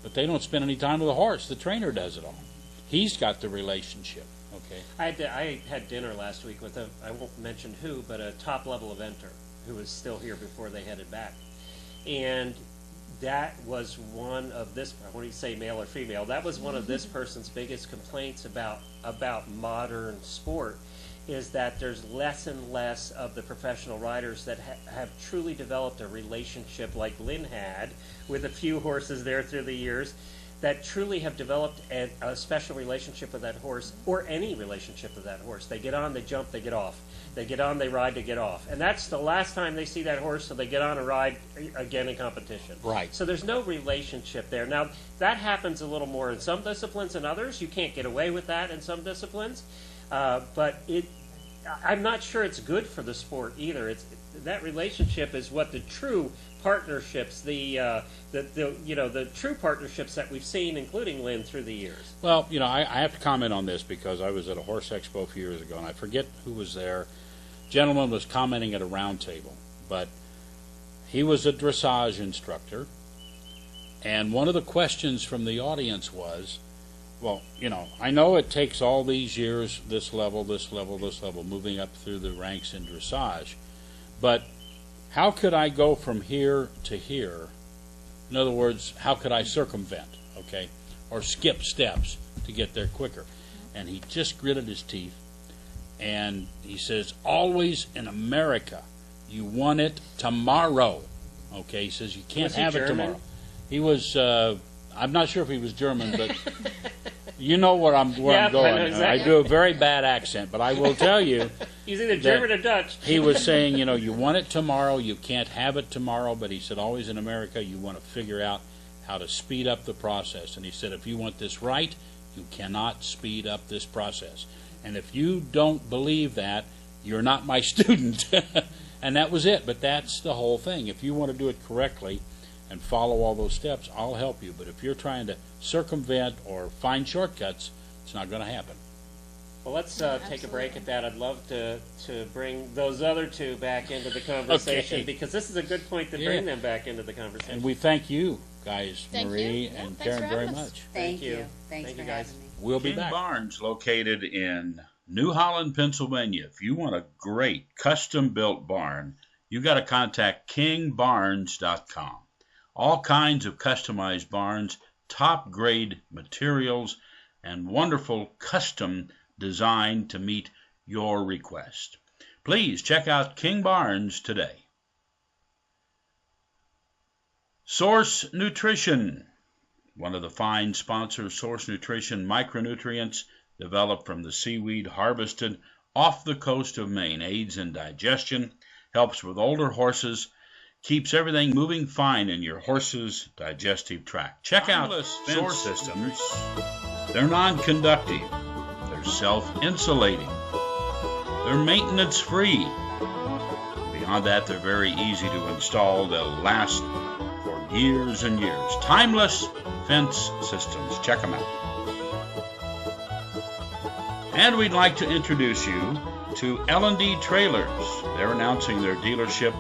but they don't spend any time with the horse. The trainer does it all. He's got the relationship, okay? I had dinner last week with I won't mention who, but a top-level eventer who was still here before they headed back. And that was one of this, I won't even say male or female, that was one of this person's biggest complaints about modern sport, is that there's less and less of the professional riders that have truly developed a relationship like Lynn had with a few horses there through the years, that truly have developed a special relationship with that horse, or any relationship with that horse. They get on, they jump, they get off. They get on, they ride, they get off. And that's the last time they see that horse, so they get on and ride again in competition. Right. So there's no relationship there. Now, that happens a little more in some disciplines than others. You can't get away with that in some disciplines. But I'm not sure it's good for the sport either. That relationship is what the true partnerships, the true partnerships that we've seen, including Lynn, through the years. Well, I have to comment on this because I was at a horse expo a few years ago, and I forget who was there. gentleman was commenting at a round table, but he was a dressage instructor, and one of the questions from the audience was, well, you know, I know it takes all these years, this level, moving up through the ranks in dressage, but how could I go from here to here? In other words, how could I circumvent, okay, or skip steps to get there quicker? And he just gritted his teeth, and he says, always in America, you want it tomorrow, okay? He says, you can't Was he have it German? tomorrow. He was, I'm not sure if he was German, but you know where I'm Yeah, I know going. exactly. I do a very bad accent, but I will tell you, He's either German or Dutch. he was saying, you know, you want it tomorrow, you can't have it tomorrow, but he said, always in America, you want to figure out how to speed up the process. And he said, if you want this right, you cannot speed up this process. And if you don't believe that, you're not my student. And that was it. But that's the whole thing. If you want to do it correctly and follow all those steps, I'll help you. But if you're trying to circumvent or find shortcuts, it's not going to happen. Well, let's take a break at that. I'd love to bring those other two back into the conversation Okay. because this is a good point to Yeah. bring them back into the conversation. And we thank you, guys, Thank you. Marie Yeah, and thanks Karen, for very having us. much. Thank you. you. Thanks Thank for you, guys. having me. We'll be King back. Barnes, located in New Holland, Pennsylvania. If you want a great custom-built barn, you got to contact kingbarns.com. All kinds of customized barns, top-grade materials, and wonderful custom design to meet your request. Please check out King Barnes today. Source Nutrition. One of the fine sponsors, Source Nutrition, micronutrients developed from the seaweed harvested off the coast of Maine, aids in digestion, helps with older horses, keeps everything moving fine in your horse's digestive tract. Check out Source Systems. They're non-conductive. They're self-insulating. They're maintenance-free. Beyond that, they're very easy to install. They'll last for years and years. Timeless fence systems. Check them out. And we'd like to introduce you to L&D Trailers. They're announcing their dealership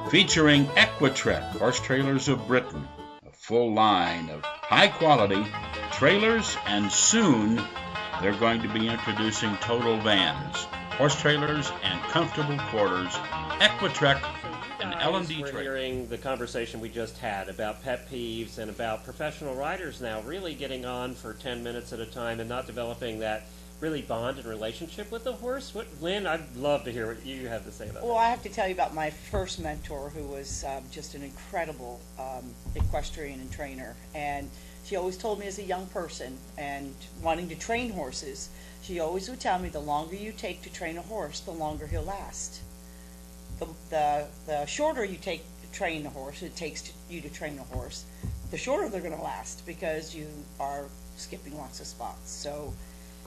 featuring EQUI horse trailers of Britain, a full line of high-quality trailers, and soon they're going to be introducing total vans, horse trailers, and comfortable quarters. EQUI and L&D We're Trailers. hearing the conversation we just had about pet peeves and about professional riders now really getting on for 10 minutes at a time and not developing that really bond and relationship with the horse. Lynn, I'd love to hear what you have to say about Well, I have to tell you about my first mentor, who was just an incredible equestrian and trainer. And she always told me as a young person and wanting to train horses, she always would tell me the longer you take to train a horse, the longer he'll last. The shorter you take to train a horse, it takes you to train a horse, the shorter they're going to last because you are skipping lots of spots. So,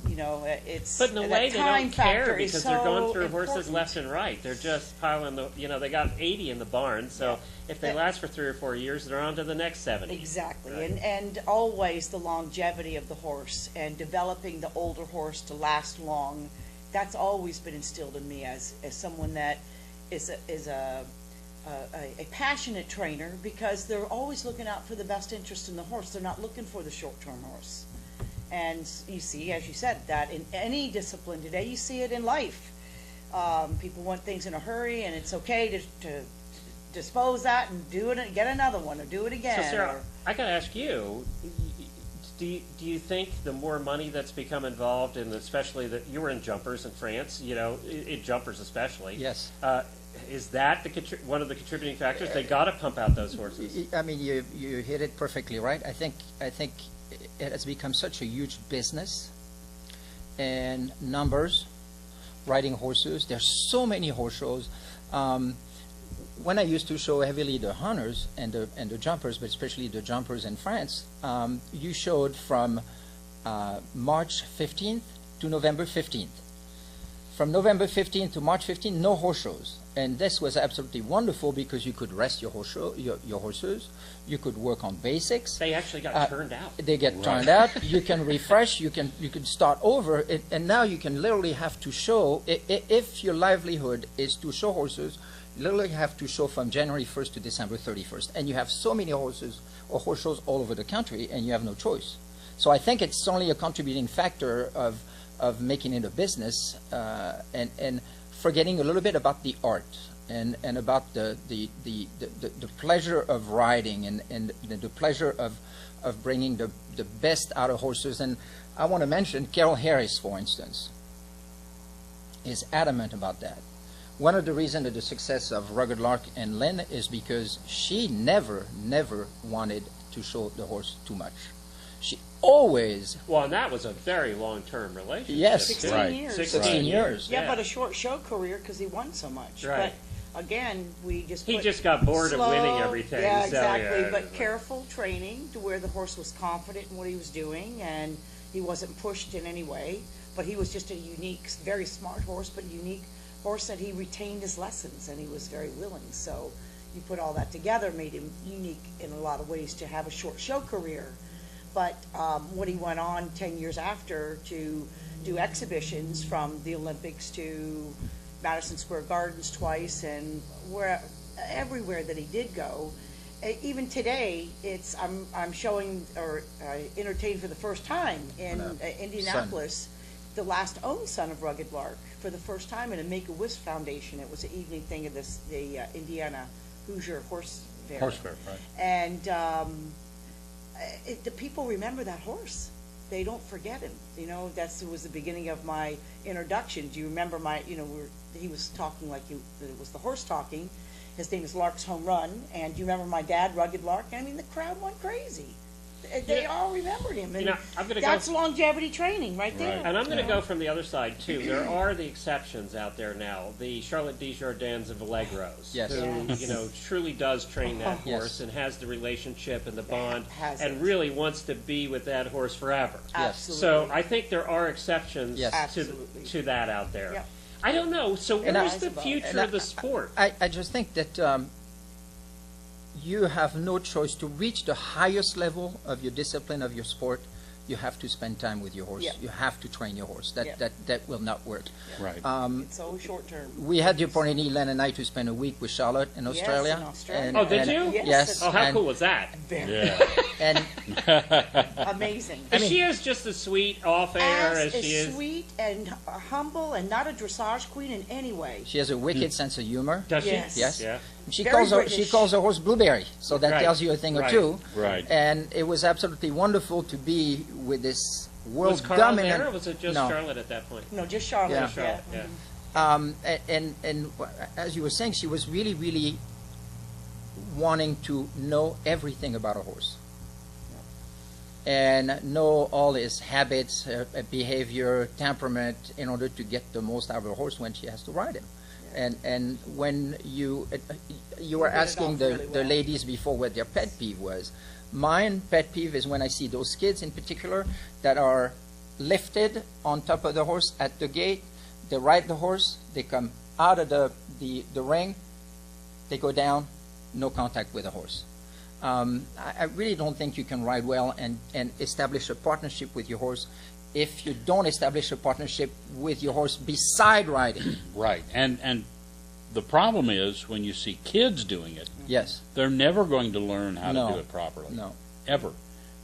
you know, it's But in a that way, they time don't care factor is because they're going so through horses important. left and right. They're just piling the, you know, they got 80 in the barn, so if they Yeah. last for 3 or 4 years, they're on to the next 70. Exactly, Right. and always the longevity of the horse and developing the older horse to last long. That's always been instilled in me as someone that is a passionate trainer, because they're always looking out for the best interest in the horse. They're not looking for the short-term horse. And you see, as you said, that in any discipline today, you see it in life. People want things in a hurry, and it's okay to dispose that and do it and get another one or do it again. So, Sarah, or- I got to ask you, do you think the more money that's become involved in, especially that you were in jumpers in France, you know, in jumpers especially, Yes. is that one of the contributing factors? They got to pump out those horses. I mean, you hit it perfectly right. I think it has become such a huge business, and numbers, riding horses. There's so many horse shows. When I used to show heavily the hunters and the jumpers, but especially the jumpers in France, you showed from March 15th to November 15th. From November 15 to March 15, no horse shows. And this was absolutely wonderful because you could rest your horses, you could work on basics. They actually got turned out. They get turned out. You can refresh. You can start over. And now you can literally have to show. If your livelihood is to show horses, you literally have to show from January 1st to December 31st. And you have so many horses or horse shows all over the country, and you have no choice. So I think it's only a contributing factor of making it a business and forgetting a little bit about the art and about the pleasure of riding and the pleasure of bringing the best out of horses. And I want to mention Carol Harris, for instance, is adamant about that. One of the reasons of the success of Rugged Lark and Lynn is because she never wanted to show the horse too much. She always... Well, and that was a very long-term relationship. Yes. 16 Right. years. 16 years. Yeah, but a short show career because he won so much. Right. But again, we just He put just got bored of slow- winning everything. Yeah, so, exactly. yeah, But careful training to where the horse was confident in what he was doing, and he wasn't pushed in any way. But he was just a unique, very smart horse, but a unique horse that he retained his lessons, and he was very willing. So you put all that together, made him unique in a lot of ways to have a short show career. But when he went on 10 years after to do exhibitions from the Olympics to Madison Square Gardens twice and everywhere that he did go, even today, I'm showing or entertained for the first time in Indianapolis, the last owned son of Rugged Lark for the first time in a Make-A-Wish Foundation. It was an evening thing of the Indiana Hoosier Horse Fair. Horse fair, right. And the people remember that horse. They don't forget him. You know, that was the beginning of my introduction. Do you remember he was talking like it was the horse talking. His name is Lark's Home Run. And do you remember my dad, Rugged Lark? I mean, the crowd went crazy. They all remembered him. And that's longevity training right there. And I'm going to go from the other side, too. There are the exceptions out there now. The Charlotte Desjardins of Allegros, Yes. who truly does train that Yes. horse and has the relationship and the bond Has and it. really wants to be with that horse forever. Absolutely. So I think there are exceptions Yes. Absolutely. to that out there. Yep. I don't know. So And where's the future of the sport? I just think that you have no choice. To reach the highest level of your discipline of your sport, you have to spend time with your horse. Yeah. You have to train your horse. Yeah. That will not work. Right. It's so short term. We had the opportunity, Len and I, to spend a week with Charlotte in Yes, Australia. in Australia. Oh, did you? Yes. Yes. Oh, how and, cool was that? Very Yeah. And amazing. She is just as sweet off air as she is. Sweet and humble and not a dressage queen in any way. she has a wicked sense of humor. Does she? Yes. Yes. Yeah. She Very calls her British. horse Blueberry, so that Right. tells you a thing or Right. two. Right. And it was absolutely wonderful to be with this world Was Carl dominant. there, or was it just No. Charlotte at that point? No, just Charlotte. Yeah. Charlotte, yeah. And as you were saying, she was really wanting to know everything about a horse and know all his habits, behavior, temperament, in order to get the most out of a horse when she has to ride him. And when you were hit it asking off the really well. ladies before what their pet peeve was, mine pet peeve is when I see those kids in particular that are lifted on top of the horse at the gate. They ride the horse, they come out of the ring, they go down, no contact with the horse. I really don't think you can ride well and establish a partnership with your horse if you don't establish a partnership with your horse beside riding. Right. And the problem is when you see kids doing it, Yes. they're never going to learn how No. to do it properly. No. Ever.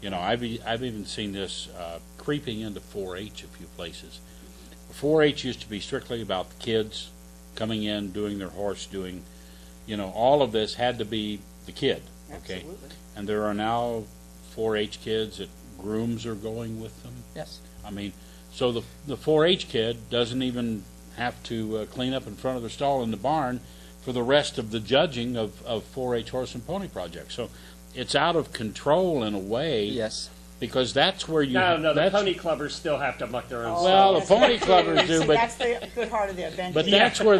You know, I've even seen this creeping into 4-H a few places. 4-H used to be strictly about the kids coming in, doing their horse, doing, all of this had to be the kid. Okay. Absolutely. And there are now 4-H kids that grooms are going with them. Yes. I mean, so the 4-H kid doesn't even have to clean up in front of the stall in the barn for the rest of the judging of 4-H horse and pony projects. So it's out of control in a way. Yes. Because that's where you... No, the that's- pony clubbers still have to muck their own Oh, Well, the stuff. pony clubbers do, See, but that's the good part of the adventure. but that's where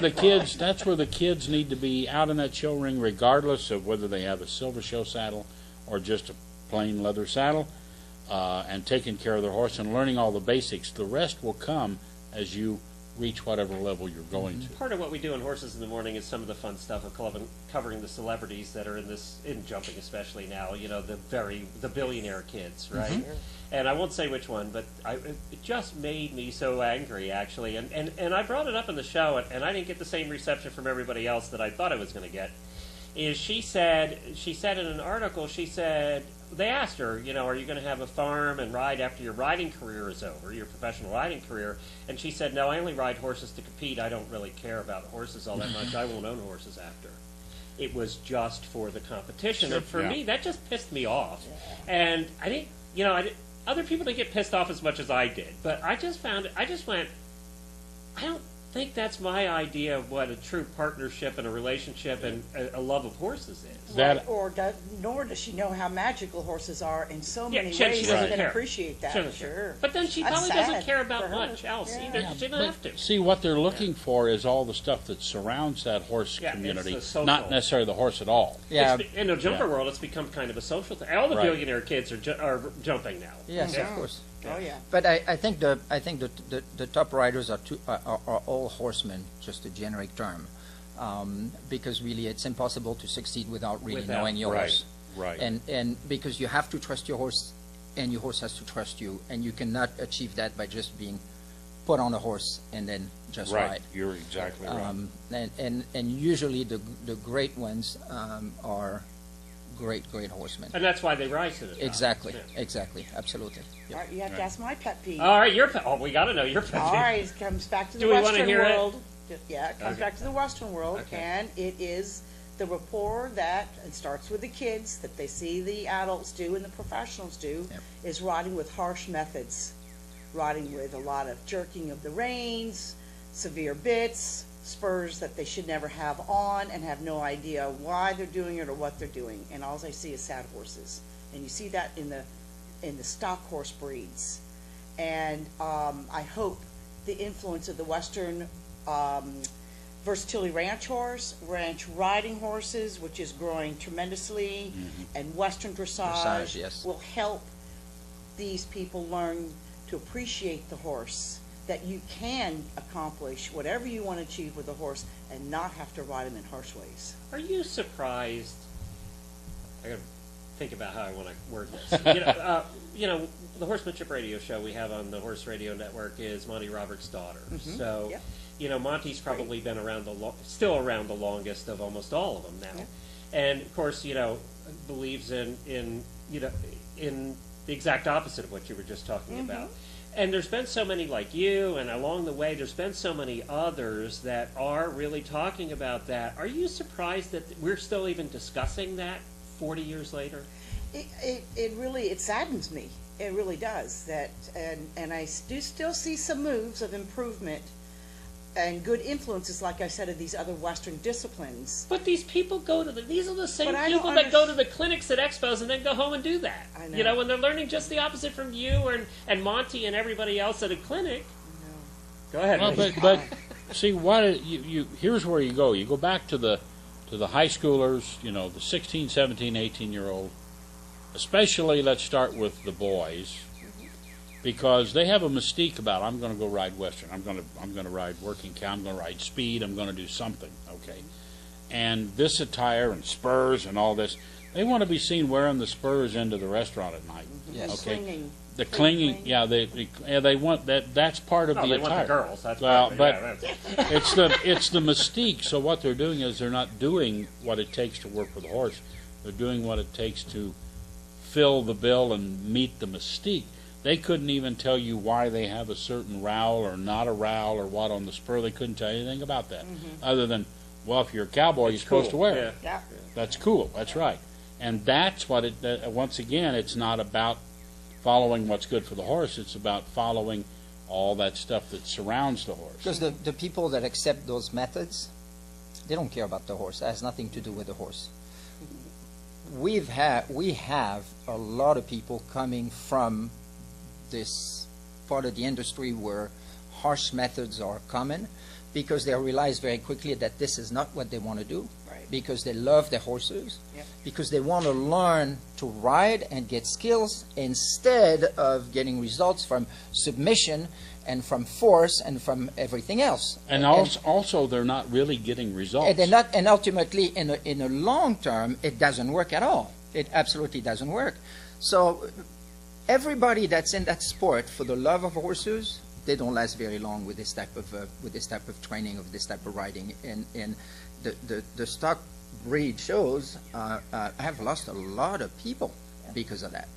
the kids need to be out in that show ring, regardless of whether they have a silver show saddle or just a plain leather saddle, and taking care of their horse and learning all the basics. The rest will come as you reach whatever level you're going to. Part of what we do in Horses in the Morning is some of the fun stuff of covering the celebrities that are in jumping, especially now. You know, the billionaire kids, right? And I won't say which one, but it just made me so angry, actually. And I brought it up in the show, and I didn't get the same reception from everybody else that I thought I was going to get. She said in an article, they asked her, you know, are you going to have a farm and ride after your riding career is over, your professional riding career? And she said, no, I only ride horses to compete. I don't really care about horses all that much. I won't own horses after. It was just for the competition. And for me, that just pissed me off. And I didn't, you know, other people didn't get pissed off as much as I did. But I just went, I don't think that's my idea of what a true partnership and a relationship and a love of horses is. Nor does she know how magical horses are in so many she ways. doesn't She can care. appreciate that, sure. But then she That's probably sad doesn't care for about her. much else either. She doesn't have to. See, what they're looking for is all the stuff that surrounds that horse Yeah, community, it's the social. not necessarily the horse at all. Yeah. In the jumper world, it's become kind of a social thing. All the Right. billionaire kids are jumping now. Yes, Yeah. of course. Oh, yeah. But I think the top riders are all horsemen, just a generic term, because really it's impossible to succeed without really knowing your horse. Right. And because you have to trust your horse, and your horse has to trust you, and you cannot achieve that by just being put on a horse and then just ride. You're exactly right. And usually the great ones are great horsemen. And that's why they rise to the top. Exactly, Yeah. exactly, absolutely. All right, you have to ask my pet peeve. All right, we got to know your pet All peeve. right, it comes back to the Do we wanna Western hear it? world. Yeah, it comes Okay. back to the Western world, Okay. and it is the rapport that it starts with the kids that they see the adults do and the professionals do, Yep. is riding with harsh methods, riding with a lot of jerking of the reins, severe bits, spurs that they should never have on, and have no idea why they're doing it or what they're doing. And all I see is sad horses, and you see that in the stock horse breeds. And I hope the influence of the Western versatility ranch riding horses, which is growing tremendously, and Western dressage, Yes. will help these people learn to appreciate the horse, that you can accomplish whatever you want to achieve with a horse and not have to ride him in harsh ways. Are you surprised? I got to think about how I want to word this. The Horsemanship Radio show we have on the Horse Radio Network is Monty Roberts' daughter. So, Yep. Monty's probably been around still around the longest of almost all of them now. Yep. And of course, believes in the exact opposite of what you were just talking about. And there's been so many like you, and along the way, there's been so many others that are really talking about that. Are you surprised that we're still even discussing that 40 years later? It really saddens me. It really does. And I do still see some moves of improvement and good influences, like I said, of these other Western disciplines. But these people these are the same But I don't people that go to the clinics at expos and then go home and do that. I know. When they're learning just the opposite from you and Monty and everybody else at a clinic. Go ahead. Well, Lee. but see, here's where you go. You go back to the high schoolers, the 16, 17, 18-year-old. Especially, let's start with the boys, because they have a mystique about, I'm going to go ride Western. I'm going to ride working cow. I'm going to ride speed. I'm going to do something. Okay, and this attire and spurs and all this, they want to be seen wearing the spurs into the restaurant at night. Yes. Okay. Clinging. The clinging, yeah, they want that. That's part of No, the they attire. want the girls. That's Well, probably- but it's the mystique. So what they're doing is they're not doing what it takes to work with a horse. They're doing what it takes to fill the bill and meet the mystique. They couldn't even tell you why they have a certain rowel or not a rowel or what on the spur. They couldn't tell you anything about that, other than, well, if you're a cowboy, you're supposed to wear it. Yeah. That's cool. That's right. And that's what it. Once again, it's not about following what's good for the horse. It's about following all that stuff that surrounds the horse. Because the people that accept those methods, they don't care about the horse. It has nothing to do with the horse. We have a lot of people coming from this part of the industry where harsh methods are common, because they realize very quickly that this is not what they want to do, Right. because they love their horses, Yep. because they want to learn to ride and get skills instead of getting results from submission and from force and from everything else. And also, they're not really getting results. And they're not, and ultimately, in a long term, it doesn't work at all. It absolutely doesn't work. So everybody that's in that sport for the love of horses, they don't last very long with this type of training, of this type of riding. And the stock breed shows have lost a lot of people because of that.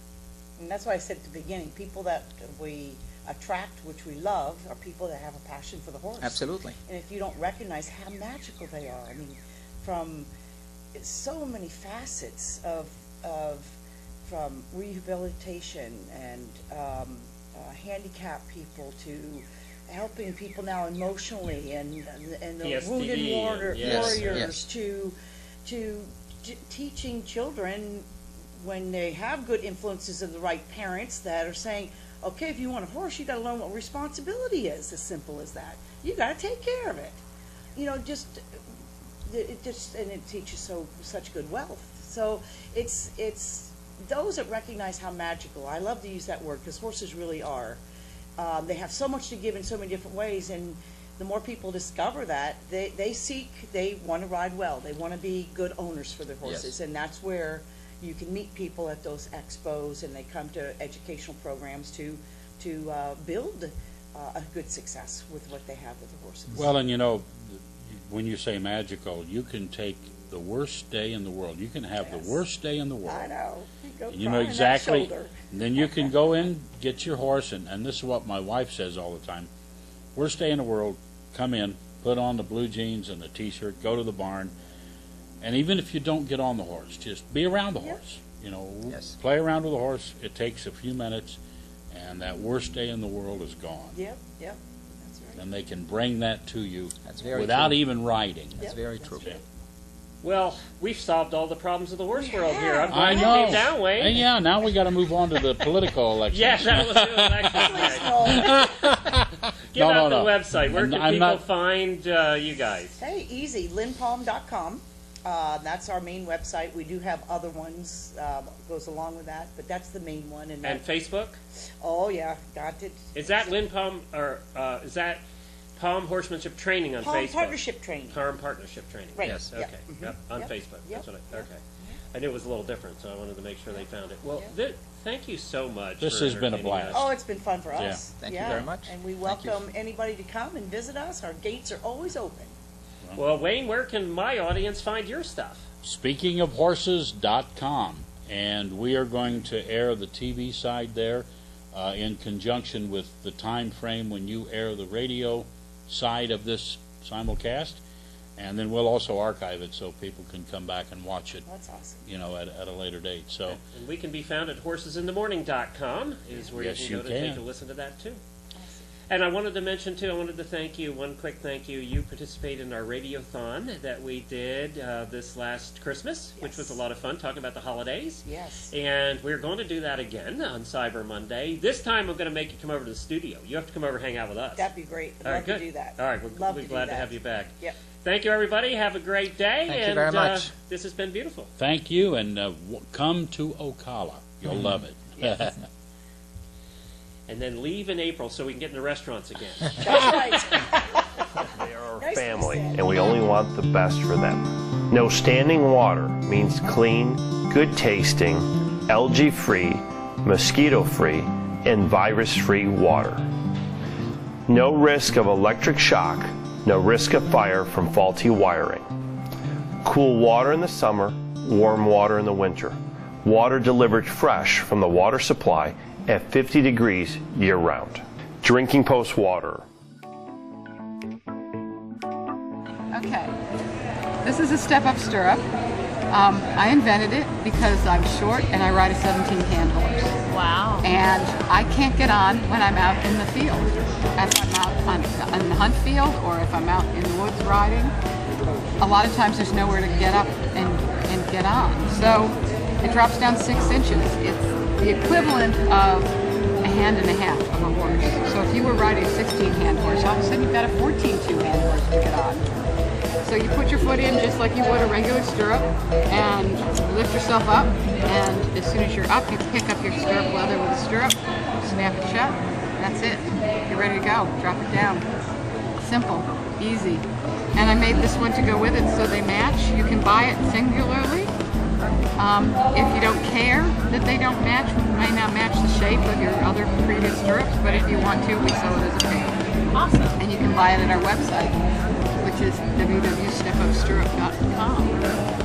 And that's why I said at the beginning, people that we attract, which we love, are people that have a passion for the horse. Absolutely. And if you don't recognize how magical they are, I mean, from so many facets of from rehabilitation and handicapped people to helping people now emotionally and the PSTD, wounded yes, warriors to teaching children when they have good influences of the right parents that are saying, okay, if you want a horse, you got to learn what responsibility is. As simple as that. You got to take care of it. You know, and it teaches such good wealth. So it's those that recognize how magical. I love to use that word because horses really are. They have so much to give in so many different ways, and the more people discover that, they want to ride well. They want to be good owners for their horses, and that's where you can meet people at those expos, and they come to educational programs to build a good success with what they have with the horses. Well, and you know, when you say magical, you can take the worst day in the world. You can have the worst day in the world. I know. You know exactly. And then you can go in, get your horse, and this is what my wife says all the time. Worst day in the world, come in, put on the blue jeans and the t-shirt, go to the barn, and even if you don't get on the horse, just be around the horse. You know, play around with the horse. It takes a few minutes, and that worst day in the world is gone. Yep, that's right. And they can bring that to you very without true. even riding. That's very true. Well, we've solved all the problems of the horse world here. I'm I glad know. you came down, Wayne. And yeah, now we got to move on to the political elections. Yes, that was the election. Give out the website. Where can people find you guys? Hey, easy. LynnPalm.com. That's our main website. We do have other ones goes along with that, but that's the main one. And Facebook? Oh yeah, got it. Is that Lynn Palm, or is that Palm Horsemanship Training on Palm Facebook? Partnership Training. Palm Partnership Training. Right. Yes. Okay. Yep. On Facebook. That's what I. Okay. I knew it was a little different, so I wanted to make sure they found it. Well, thank you so much. This for has been a entertaining blast. us. Oh, it's been fun for us. Yeah. Thank you very much. And we welcome anybody to come and visit us. Our gates are always open. Well, Wayne, where can my audience find your stuff? SpeakingofHorses.com, and we are going to air the TV side there in conjunction with the time frame when you air the radio side of this simulcast, and then we'll also archive it so people can come back and watch it. That's awesome. You know, at a later date. So, and we can be found at horsesinthemorning.com is where Yes, you can go you to can. take a listen to that too. And I wanted to mention too, I wanted to thank you, one quick thank you. You participated in our radiothon that we did this last Christmas, which was a lot of fun, talking about the holidays. Yes. And we're going to do that again on Cyber Monday. This time I'm going to make you come over to the studio. You have to come over and hang out with us. That'd be great. I'd All right, love good. to do that. All right, Love we're to do glad to that. have you back. Yep. Thank you, everybody. Have a great day. Thank you and, very much. This has been beautiful. thank you, and come to Ocala. You'll love it. And then leave in April so we can get in the restaurants again. That's right. They are our Nice to family, see. and we only want the best for them. No standing water means clean, good tasting, algae-free, mosquito-free, and virus-free water. No risk of electric shock, no risk of fire from faulty wiring. Cool water in the summer, warm water in the winter. Water delivered fresh from the water supply at 50 degrees year-round. Drinking Post water. Okay, this is a step-up stirrup. I invented it because I'm short and I ride a 17-hand horse. Wow. And I can't get on when I'm out in the field. If I'm out on the hunt field or if I'm out in the woods riding, a lot of times there's nowhere to get up and get on. So it drops down 6 inches. It's the equivalent of a hand and a half of a horse. So if you were riding a 16-hand horse, all of a sudden you've got a 14-2-hand horse to get on. So you put your foot in just like you would a regular stirrup and lift yourself up, and as soon as you're up, you pick up your stirrup leather with a stirrup, snap it shut, that's it. You're ready to go. Drop it down. Simple, easy. And I made this one to go with it so they match. You can buy it singularly. If you don't care that they don't match, may not match the shape of your other previous stirrups, but if you want to, we sell it as a pair. Awesome. And you can buy it at our website, which is www.stiffupstirrup.com.